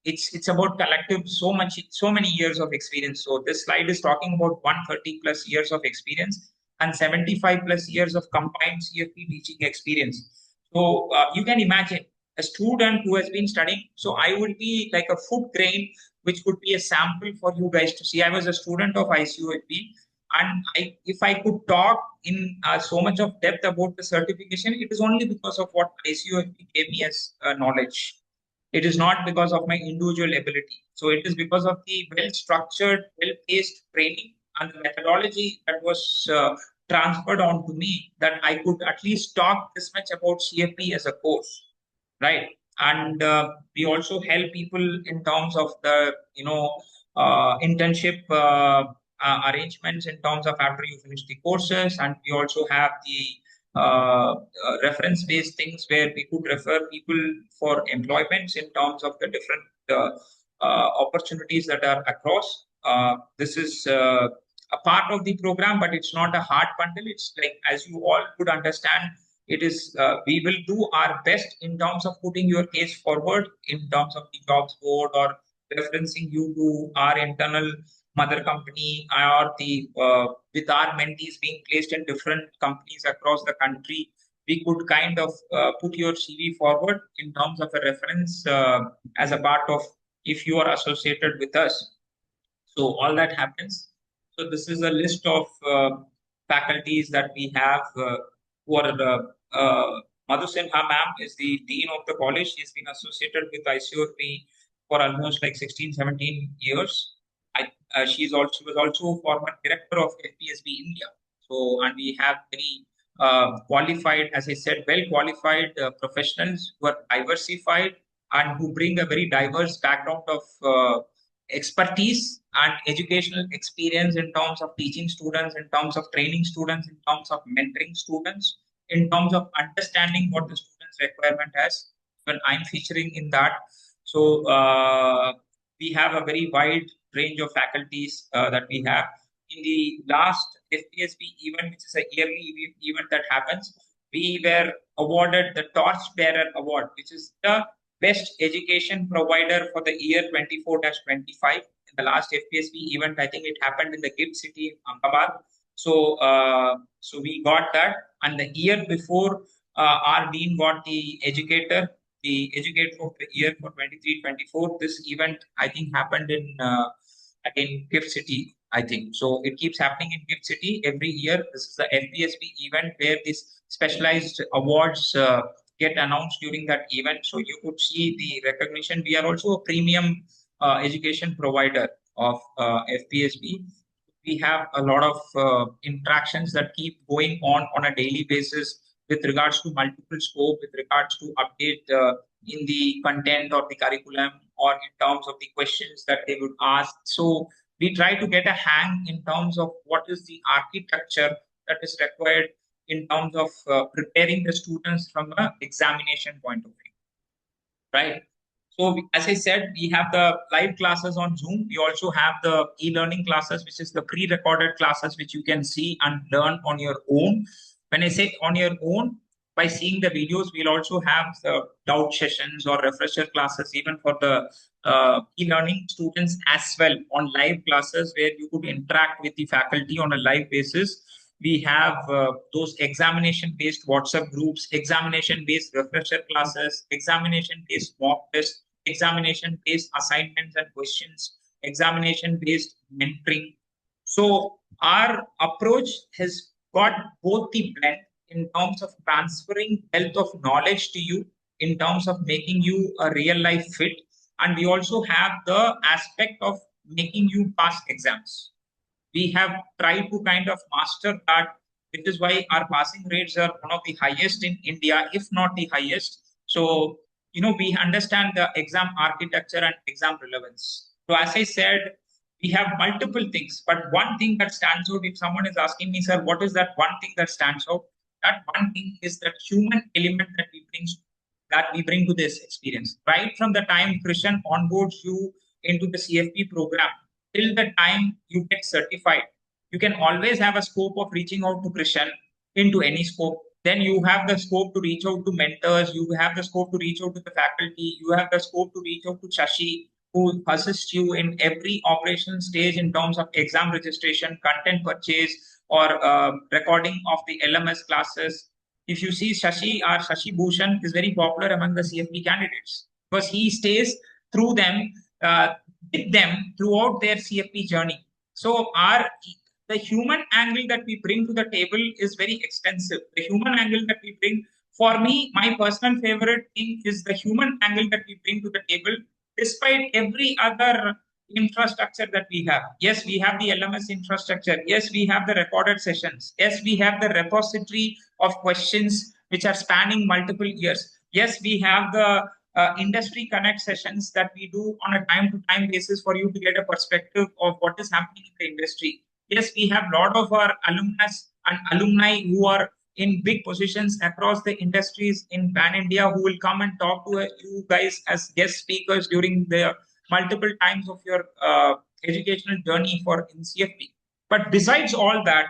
it's about collective so many years of experience. So this slide is talking about 130 plus years of experience and 75 plus years of combined CFP teaching experience. So you can imagine a student who has been studying. So I would be like a food grain which could be a sample for you guys to see. I was a student of ICOFP, and if I could talk in so much of depth about the certification, it is only because of what ICOFP gave me as knowledge. It is not because of my individual ability. So it is because of the well-structured, well-paced training and the methodology that was transferred on to me that I could at least talk this much about CFP as a course, right? And we also help people in terms of the internship arrangements in terms of after you finish the courses, and we also have the reference based things where we could refer people for employments in terms of the different opportunities that are across. This is a part of the program, but it's not a hard bundle. It's like, as you all could understand, it is we will do our best in terms of putting your case forward in terms of the jobs board or referencing you to our internal mother company or the with our mentees being placed in different companies across the country. We could kind of put your CV forward in terms of a reference as a part of if you are associated with us. So all that happens. So this is a list of faculties that we have who are Madhu Sinha ma'am is the dean of the college. She's been associated with ICOFP for almost like 16, 17 years. She was also former director of FPSB India. So, and we have very qualified, as I said, well qualified professionals who are diversified and who bring a very diverse background of expertise and educational experience in terms of teaching students, in terms of training students, in terms of mentoring students, in terms of understanding what the student's requirement has. When I'm featuring in that, so we have a very wide range of faculties that we have. In the last FPSB event, which is a yearly event that happens, we were awarded the Torchbearer Award, which is the best education provider for the year 24-25. In the last FPSB event, I think it happened in the Gift City, Ahmedabad. So, so we got that. And the year before, our dean got the educator of the year for 23-24. This event, I think, happened in Gift City, I think. So it keeps happening in Gift City every year. This is the FPSB event where these specialized awards get announced during that event. So you could see the recognition. We are also a premium education provider of FPSB. We have a lot of interactions that keep going on a daily basis with regards to multiple scope, with regards to update in the content or the curriculum, or in terms of the questions that they would ask. So we try to get a hang in terms of what is the architecture that is required in terms of preparing the students from an examination point of view, right? So as I said, we have the live classes on Zoom. We also have the e-learning classes, which is the pre-recorded classes, which you can see and learn on your own. When I say on your own, by seeing the videos, we'll also have the doubt sessions or refresher classes, even for the e-learning students as well, on live classes where you could interact with the faculty on a live basis. We have those examination-based WhatsApp groups, examination-based refresher classes, examination-based mock tests, examination-based assignments and questions, examination-based mentoring. So our approach has got both the blend in terms of transferring wealth of knowledge to you, in terms of making you a real life fit. And we also have the aspect of making you pass exams. We have tried to kind of master that, which is why our passing rates are one of the highest in India, if not the highest. So, we understand the exam architecture and exam relevance. So, as I said, we have multiple things, but one thing that stands out, if someone is asking me, sir, what is that one thing that stands out? That one thing is that human element that we bring to this experience. Right from the time Christian onboards you into the CFP program, till the time you get certified, you can always have a scope of reaching out to Christian into any scope. Then you have the scope to reach out to mentors, you have the scope to reach out to the faculty, you have the scope to reach out to Shashi, who assists you in every operational stage in terms of exam registration, content purchase, or recording of the LMS classes. If you see Shashi, our Shashi Bhushan is very popular among the CFP candidates because he stays through them, with them throughout their CFP journey. So the human angle that we bring to the table is very extensive. The human angle that we bring, for me, my personal favorite thing is the human angle that we bring to the table, despite every other infrastructure that we have. Yes, we have the LMS infrastructure. Yes, we have the recorded sessions. Yes, we have the repository of questions which are spanning multiple years. Yes, we have the industry connect sessions that we do on a time-to-time basis for you to get a perspective of what is happening in the industry. Yes, we have a lot of our alumnus and alumni who are in big positions across the industries in Pan India who will come and talk to you guys as guest speakers during the multiple times of your educational journey for in CFP. But besides all that,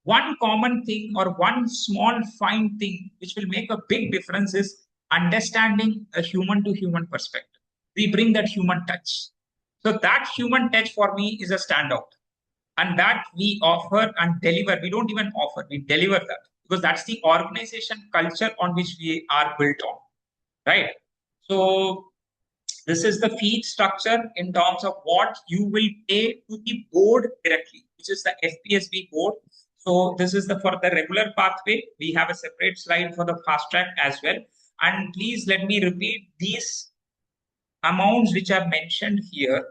one common thing or one small fine thing which will make a big difference is understanding a human to human perspective. We bring that human touch. So that human touch for me is a standout. And that we offer and deliver. We don't even offer, we deliver that, because that's the organization culture on which we are built on, right? So this is the fee structure in terms of what you will pay to the board directly, which is the FPSB board. So this is for the regular pathway. We have a separate slide for the fast track as well. And please let me repeat, these amounts which are mentioned here,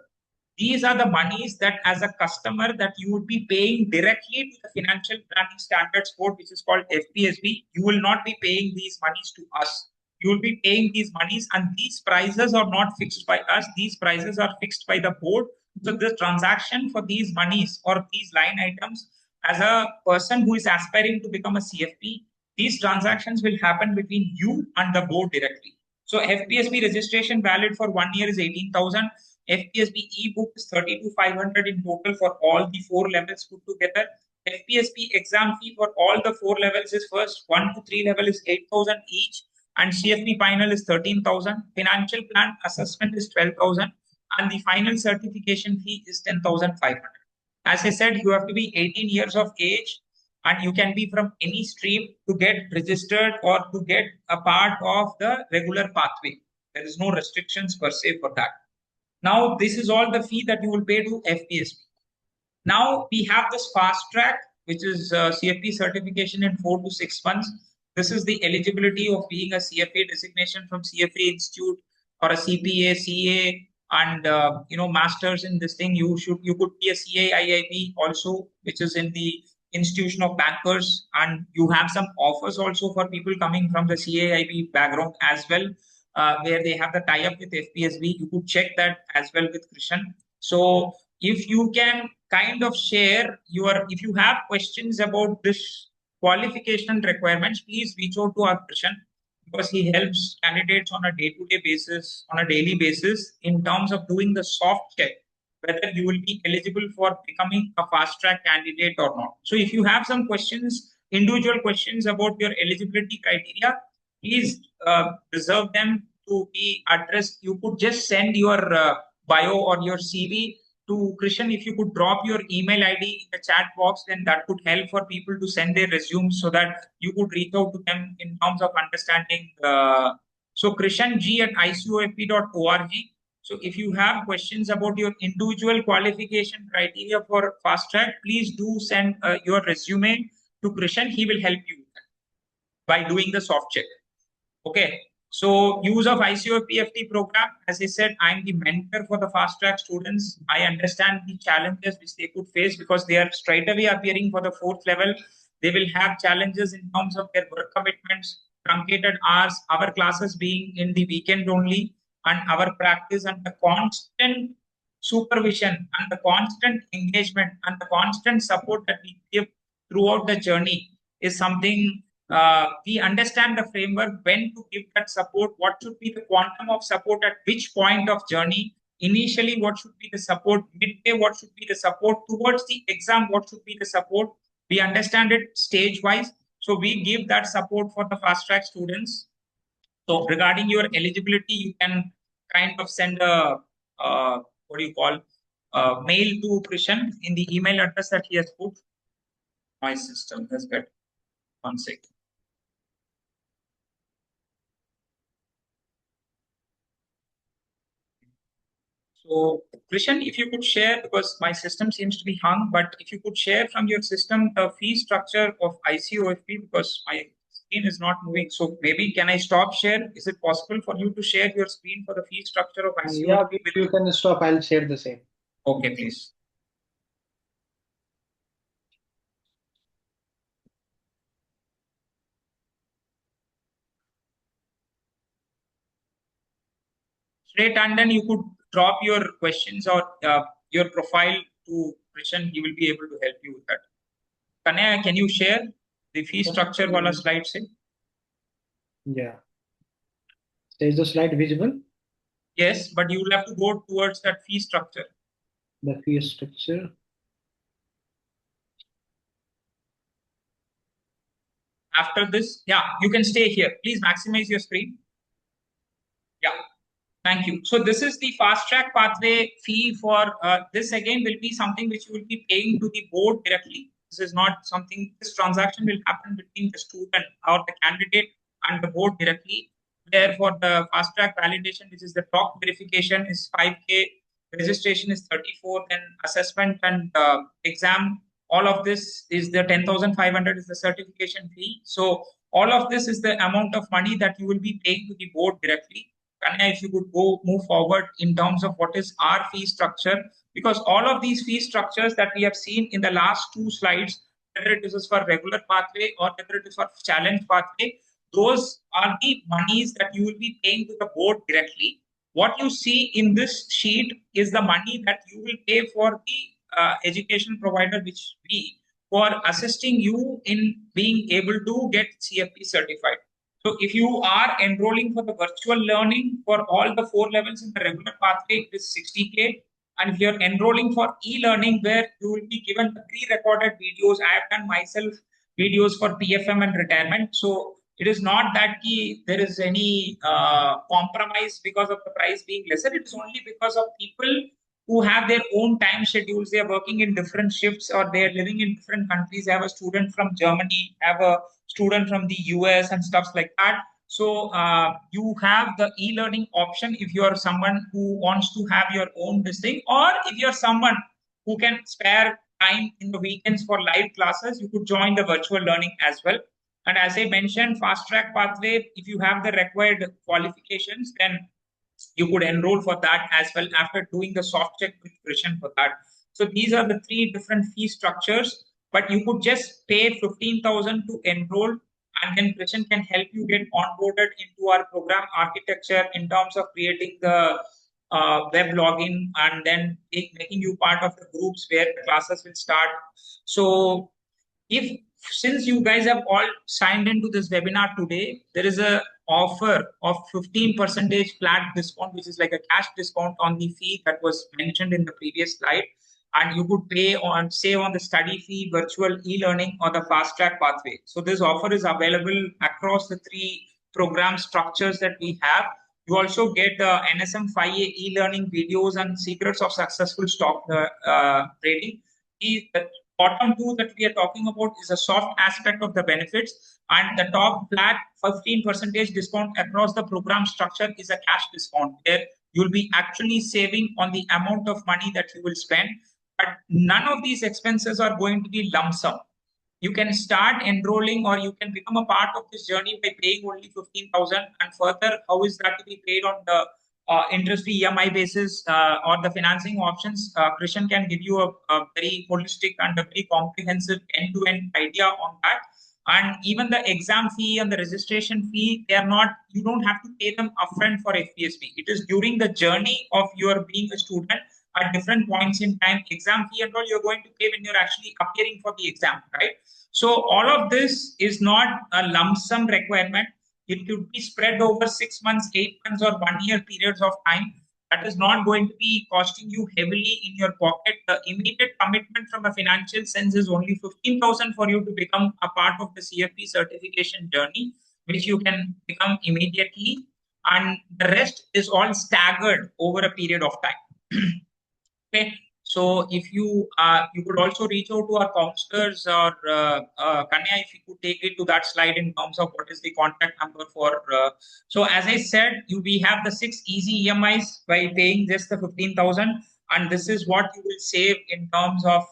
these are the monies that as a customer that you would be paying directly to the Financial Planning Standards Board, which is called FPSB. You will not be paying these monies to us. You will be paying these monies, and these prices are not fixed by us. These prices are fixed by the board. So the transaction for these monies or these line items, as a person who is aspiring to become a CFP, these transactions will happen between you and the board directly. So FPSB registration valid for 1 year is 18,000. FPSB e-book is 32,500 in total for all the 4 levels put together. FPSB exam fee for all the 4 levels is first 1 to 3 level is 8,000 each, and CFP final is 13,000. Financial plan assessment is 12,000, and the final certification fee is 10,500. As I said, you have to be 18 years of age, and you can be from any stream to get registered or to get a part of the regular pathway. There is no restrictions per se for that. Now, this is all the fee that you will pay to FPSB. Now, we have this fast track, which is CFP certification in 4 to 6 months. This is the eligibility of being a CFA designation from CFA Institute or a CPA, CA, and masters in this thing. You could be a CAIIB also, which is in the Institution of Bankers, and you have some offers also for people coming from the CAIIB background as well. Where they have the tie-up with FPSB. You could check that as well with Krishan. So if you can kind of share if you have questions about this qualification requirements, please reach out to our Krishan, because he helps candidates on a day-to-day basis, on a daily basis, in terms of doing the soft check, whether you will be eligible for becoming a fast track candidate or not. So if you have some questions, individual questions about your eligibility criteria, please reserve them to be addressed. You could just send your bio or your CV to Krishan. If you could drop your email ID in the chat box, then that could help for people to send their resumes so that you could reach out to them in terms of understanding. So krishang@icofp.org. So if you have questions about your individual qualification criteria for fast track, please do send your resume to Krishan. He will help you by doing the soft check. Okay. So use of ICOFP program, as I said, I'm the mentor for the fast track students. I understand the challenges which they could face because they are straight away appearing for the 4th level. They will have challenges in terms of their work commitments, truncated hours, our classes being in the weekend only, and our practice and the constant supervision and the constant engagement and the constant support that we give throughout the journey is something. We understand the framework, when to give that support, what should be the quantum of support at which point of journey. Initially, what should be the support, midway, what should be the support, towards the exam, what should be the support. We understand it stage wise. So we give that support for the fast track students. So regarding your eligibility, you can kind of send a, what do you call, mail to Krishan in the email address that he has put. My system has got 1 second. So, Krishan, if you could share, because my system seems to be hung, but if you could share from your system the fee structure of ICOFP, because my screen is not moving. So maybe can I stop share? Is it possible for you to share your screen for the fee structure of ICOFP? Yeah, you can stop. I'll share the same. Okay, please. Straight, and then you could drop your questions or your profile to Krishan. He will be able to help you with that. Kanaya, can you share the fee structure wala slide se? Yeah. Is the slide visible? Yes, but you will have to go towards that fee structure. The fee structure. After this, yeah, you can stay here. Please maximize your screen. Yeah. Thank you. So this is the fast track pathway fee for this again will be something which you will be paying to the board directly. This is not something, this transaction will happen between the student or the candidate and the board directly. Therefore, the fast track validation, which is the doc verification, is 5K, registration is 34, then assessment and exam, all of this is the 10,500 is the certification fee. So all of this is the amount of money that you will be paying to the board directly. Kanya, if you could go move forward in terms of what is our fee structure, because all of these fee structures that we have seen in the last 2 slides, whether it is for regular pathway or whether it is for challenge pathway, those are the monies that you will be paying to the board directly. What you see in this sheet is the money that you will pay for the education provider, which we, for assisting you in being able to get CFP certified. So if you are enrolling for the virtual learning for all the 4 levels in the regular pathway, it is 60K. And if you're enrolling for e-learning, where you will be given the pre-recorded videos, I have done myself videos for PFM and retirement. So it is not that there is any compromise because of the price being lesser. It is only because of people who have their own time schedules. They are working in different shifts or they are living in different countries. I have a student from Germany, I have a student from the US and stuff like that. So you have the e-learning option if you are someone who wants to have your own this thing, or if you're someone who can spare time in the weekends for live classes, you could join the virtual learning as well. And as I mentioned, fast track pathway, if you have the required qualifications, then you could enroll for that as well after doing the soft check with Krishan for that. So these are the 3 different fee structures, but you could just pay 15,000 to enroll, and then Krishan can help you get onboarded into our program architecture in terms of creating the web login and then making you part of the groups where the classes will start. So if since you guys have all signed into this webinar today, there is a offer of 15% flat discount, which is like a cash discount on the fee that was mentioned in the previous slide. And you could pay on, save on the study fee, virtual e-learning, or the fast track pathway. So this offer is available across the 3 program structures that we have. You also get the NSM 5A e-learning videos and secrets of successful stock trading. The bottom 2 that we are talking about is a soft aspect of the benefits, and the top flat 15% discount across the program structure is a cash discount where you'll be actually saving on the amount of money that you will spend, but none of these expenses are going to be lump sum. You can start enrolling, or you can become a part of this journey by paying only 15,000, and further, how is that to be paid on the interest-free EMI basis or the financing options? Krishan can give you a very holistic and a very comprehensive end-to-end idea on that. And even the exam fee and the registration fee, they are not, you don't have to pay them upfront for FPSP. It is during the journey of your being a student at different points in time. Exam fee and all you're going to pay when you're actually appearing for the exam, right? So all of this is not a lump sum requirement. It could be spread over 6 months, 8 months, or 1 year periods of time. That is not going to be costing you heavily in your pocket. The immediate commitment from a financial sense is only 15,000 for you to become a part of the CFP certification journey, which you can become immediately. And the rest is all staggered over a period of time. Okay. So if you could also reach out to our counselors, or Kanya, if you could take it to that slide in terms of what is the contact number for. So as I said, we have the 6 easy EMIs by paying just the 15,000, and this is what you will save in terms of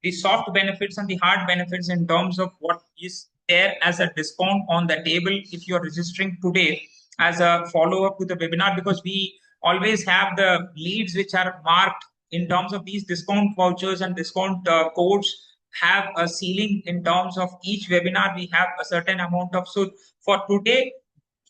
the soft benefits and the hard benefits in terms of what is there as a discount on the table if you are registering today as a follow-up to the webinar, because we always have the leads which are marked in terms of these discount vouchers and discount codes have a ceiling in terms of each webinar. We have a certain amount of, so for today,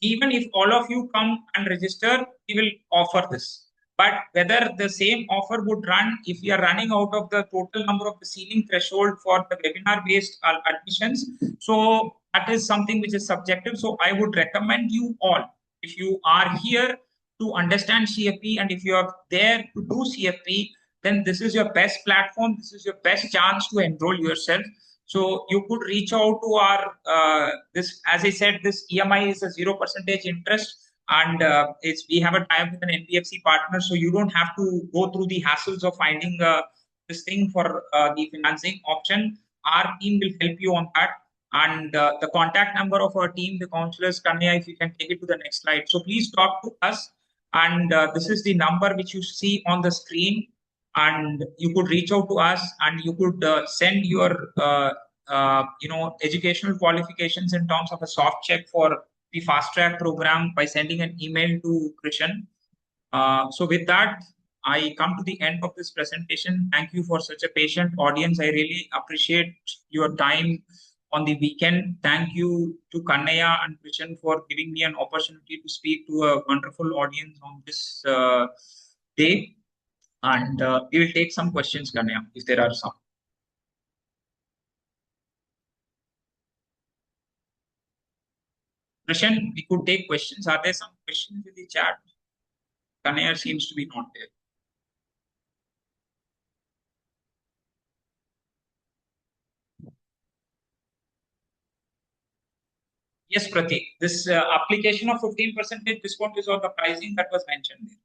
even if all of you come and register, we will offer this. But whether the same offer would run if we are running out of the total number of the ceiling threshold for the webinar based admissions, so that is something which is subjective. So I would recommend you all, if you are here to understand CFP and if you are there to do CFP, then this is your best platform. This is your best chance to enroll yourself. So you could reach out to our this, as I said, this EMI is a 0% interest, and we have a tie-up with an NBFC partner, so you don't have to go through the hassles of finding this thing for the financing option. Our team will help you on that. And the contact number of our team, the counselors, Kanya, if you can take it to the next slide. So please talk to us. And this is the number which you see on the screen. And you could reach out to us, and you could send your educational qualifications in terms of a soft check for the fast track program by sending an email to Krishan. So with that, I come to the end of this presentation. Thank you for such a patient audience. I really appreciate your time on the weekend. Thank you to Kannaya and Krishan for giving me an opportunity to speak to a wonderful audience on this day. And we will take some questions, Kannaya, if there are some. Krishan, we could take questions. Are there some questions in the chat? Kannaya seems to be not there. Yes, Pratik. This application of 15% discount is on the pricing that was mentioned there.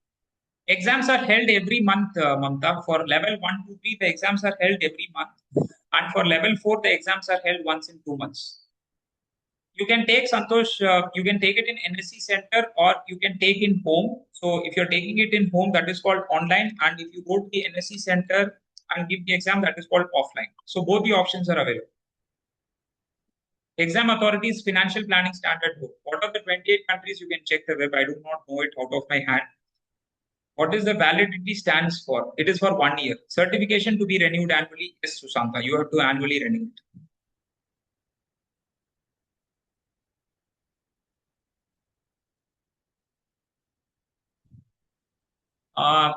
Exams are held every month, Mamta. For level 1, 2, 3, the exams are held every month. And for level 4, the exams are held once in 2 months. You can take, Santosh, you can take it in NSC center, or you can take in home. So if you're taking it in home, that is called online. And if you go to the NSC center and give the exam, that is called offline. So both the options are available. Exam authorities financial planning standard book. What are the 28 countries? You can check the web. I do not know it out of my hand. What is the validity stands for? It is for 1 year. Certification to be renewed annually. Yes, Sushanta, you have to annually renew it.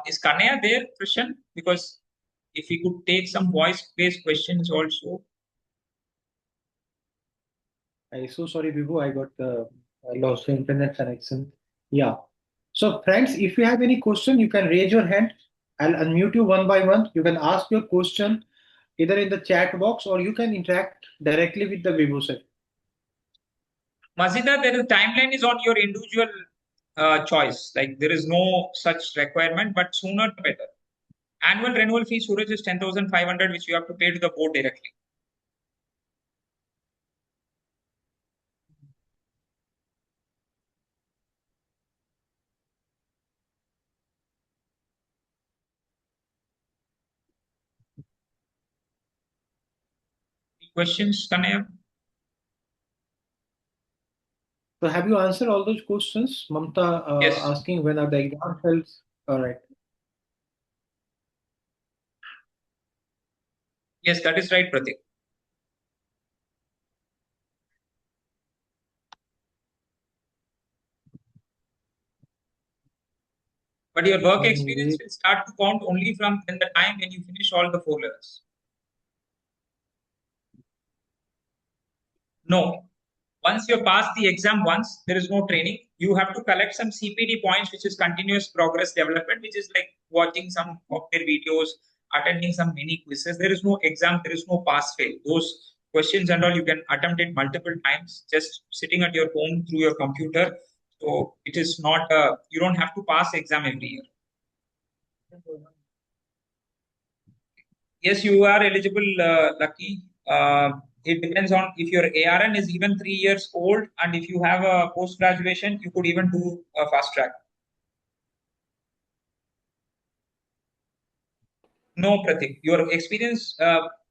Is Kanaya there, Krishan? Because if we could take some voice-based questions also. I'm so sorry, Vibu. I lost the internet connection. Yeah. So, friends, if you have any question, you can raise your hand. I'll unmute you one by one. You can ask your question either in the chat box or you can interact directly with the Vibu sir. Mazida, the timeline is on your individual choice. Like there is no such requirement, but sooner the better. Annual renewal fee, Suraj, is 10,500, which you have to pay to the board directly. Questions, Kanaya? So, have you answered all those questions? Mamta Yes. asking when are the exam cells? All right. Yes, that is right, Pratik. But your work experience will start to count only from the time when you finish all the 4 levels. No. Once you pass the exam once, there is no training. You have to collect some CPD points, which is continuous progress development, which is like watching some of their videos, attending some mini quizzes. There is no exam, there is no pass fail. Those questions and all you can attempt it multiple times, just sitting at your home through your computer. So it is not, you don't have to pass exam every year. Yes, you are eligible, Lucky. It depends on if your ARN is even 3 years old, and if you have a post graduation, you could even do a fast track. No, Pratik. Your experience,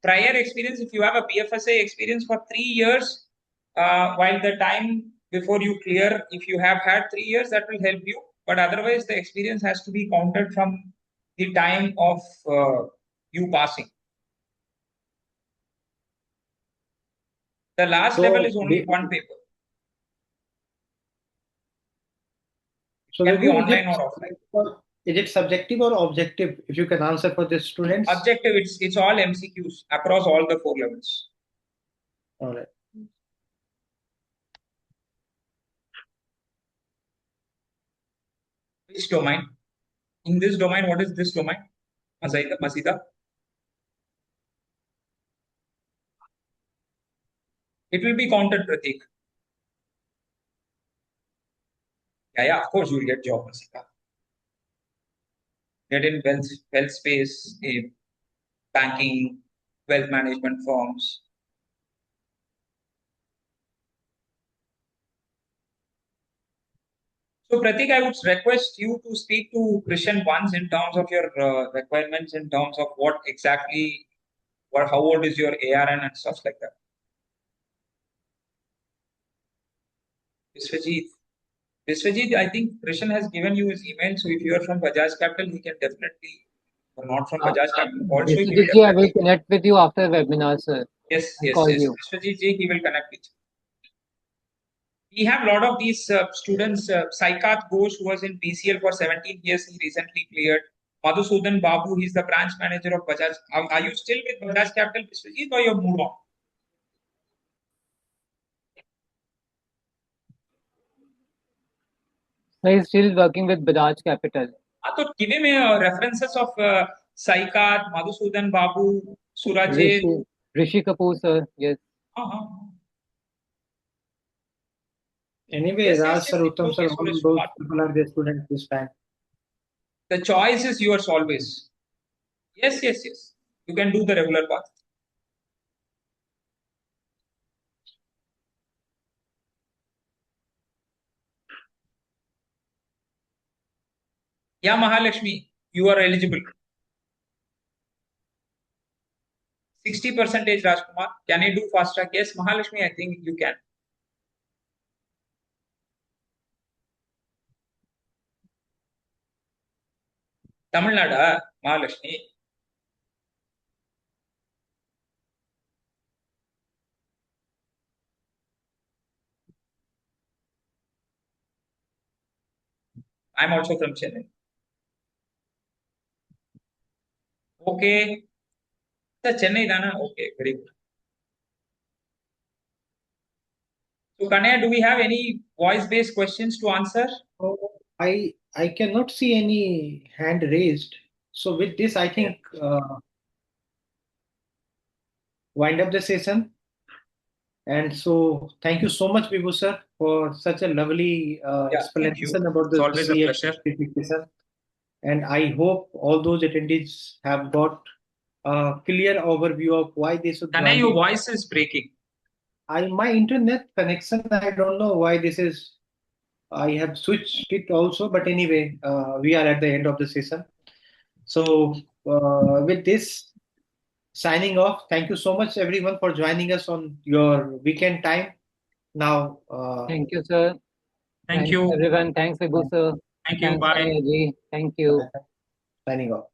prior experience, if you have a BFSA experience for 3 years, while the time before you clear, if you have had 3 years, that will help you. But otherwise, the experience has to be counted from the time of you passing. The last level is only one paper. So, Can be Vibu, online or offline. is it subjective or objective? If you can answer for the students. Objective, it's all MCQs across all the 4 levels. All right. Which domain? In this domain, what is this domain? Masida? It will be counted, Pratik. Yeah, of course you will get job, Masida. Get in wealth space, banking, wealth management firms. So, Pratik, I would request you to speak to Christian once in terms of your requirements, in terms of what exactly, how old is your ARN and stuff like that. Viswajit, I think Krishan has given you his email. So if you are from Bajaj Capital, he can definitely, or not from Bajaj Capital, also he will Ji, I will definitely. connect with you after webinar, sir. Yes. Call you. Viswajit ji, he will connect with you. We have a lot of these students. Saikat Ghosh, who was in PCL for 17 years, he recently cleared. Madhusudan Babu, he's the branch manager of Bajaj. Are you still with Bajaj Capital, Viswajit, or you have moved on? So he's still working with Bajaj Capital. So give him references of Saikat, Madhusudan Babu, Suraj. Rishi Kapoor, sir. Yes. Anyway, Yes, Raj sir, Uttam sir, okay, all those people are the students this time. The choice is yours always. Yes. You can do the regular path. Yeah, Mahalakshmi, you are eligible. 60% Rajkumar. Can I do fast track? Yes, Mahalakshmi, I think you can. Tamil Nadu, Mahalakshmi. I'm also from Chennai. Okay. Chennai, Dana. Okay, very good. So Kanaya, do we have any voice-based questions to answer? Oh, I cannot see any hand raised. So with this, I think wind up the session. And so thank you so much, Vibu sir, for such a lovely Yeah, thank you. explanation about It's the always a pleasure. CFP session. And I hope all those attendees have got a clear overview of why they should Kanaya, join your the. voice is breaking. My internet connection, I don't know why this is. I have switched it also, but anyway, we are at the end of the session. So with this, signing off. Thank you so much, everyone, for joining us on your weekend time. Now, Thank you, sir. Thank Thanks, you. everyone. Thanks, Vibu, sir. Thank you. Thanks, Bye. Kanaya ji. Thank you. signing off.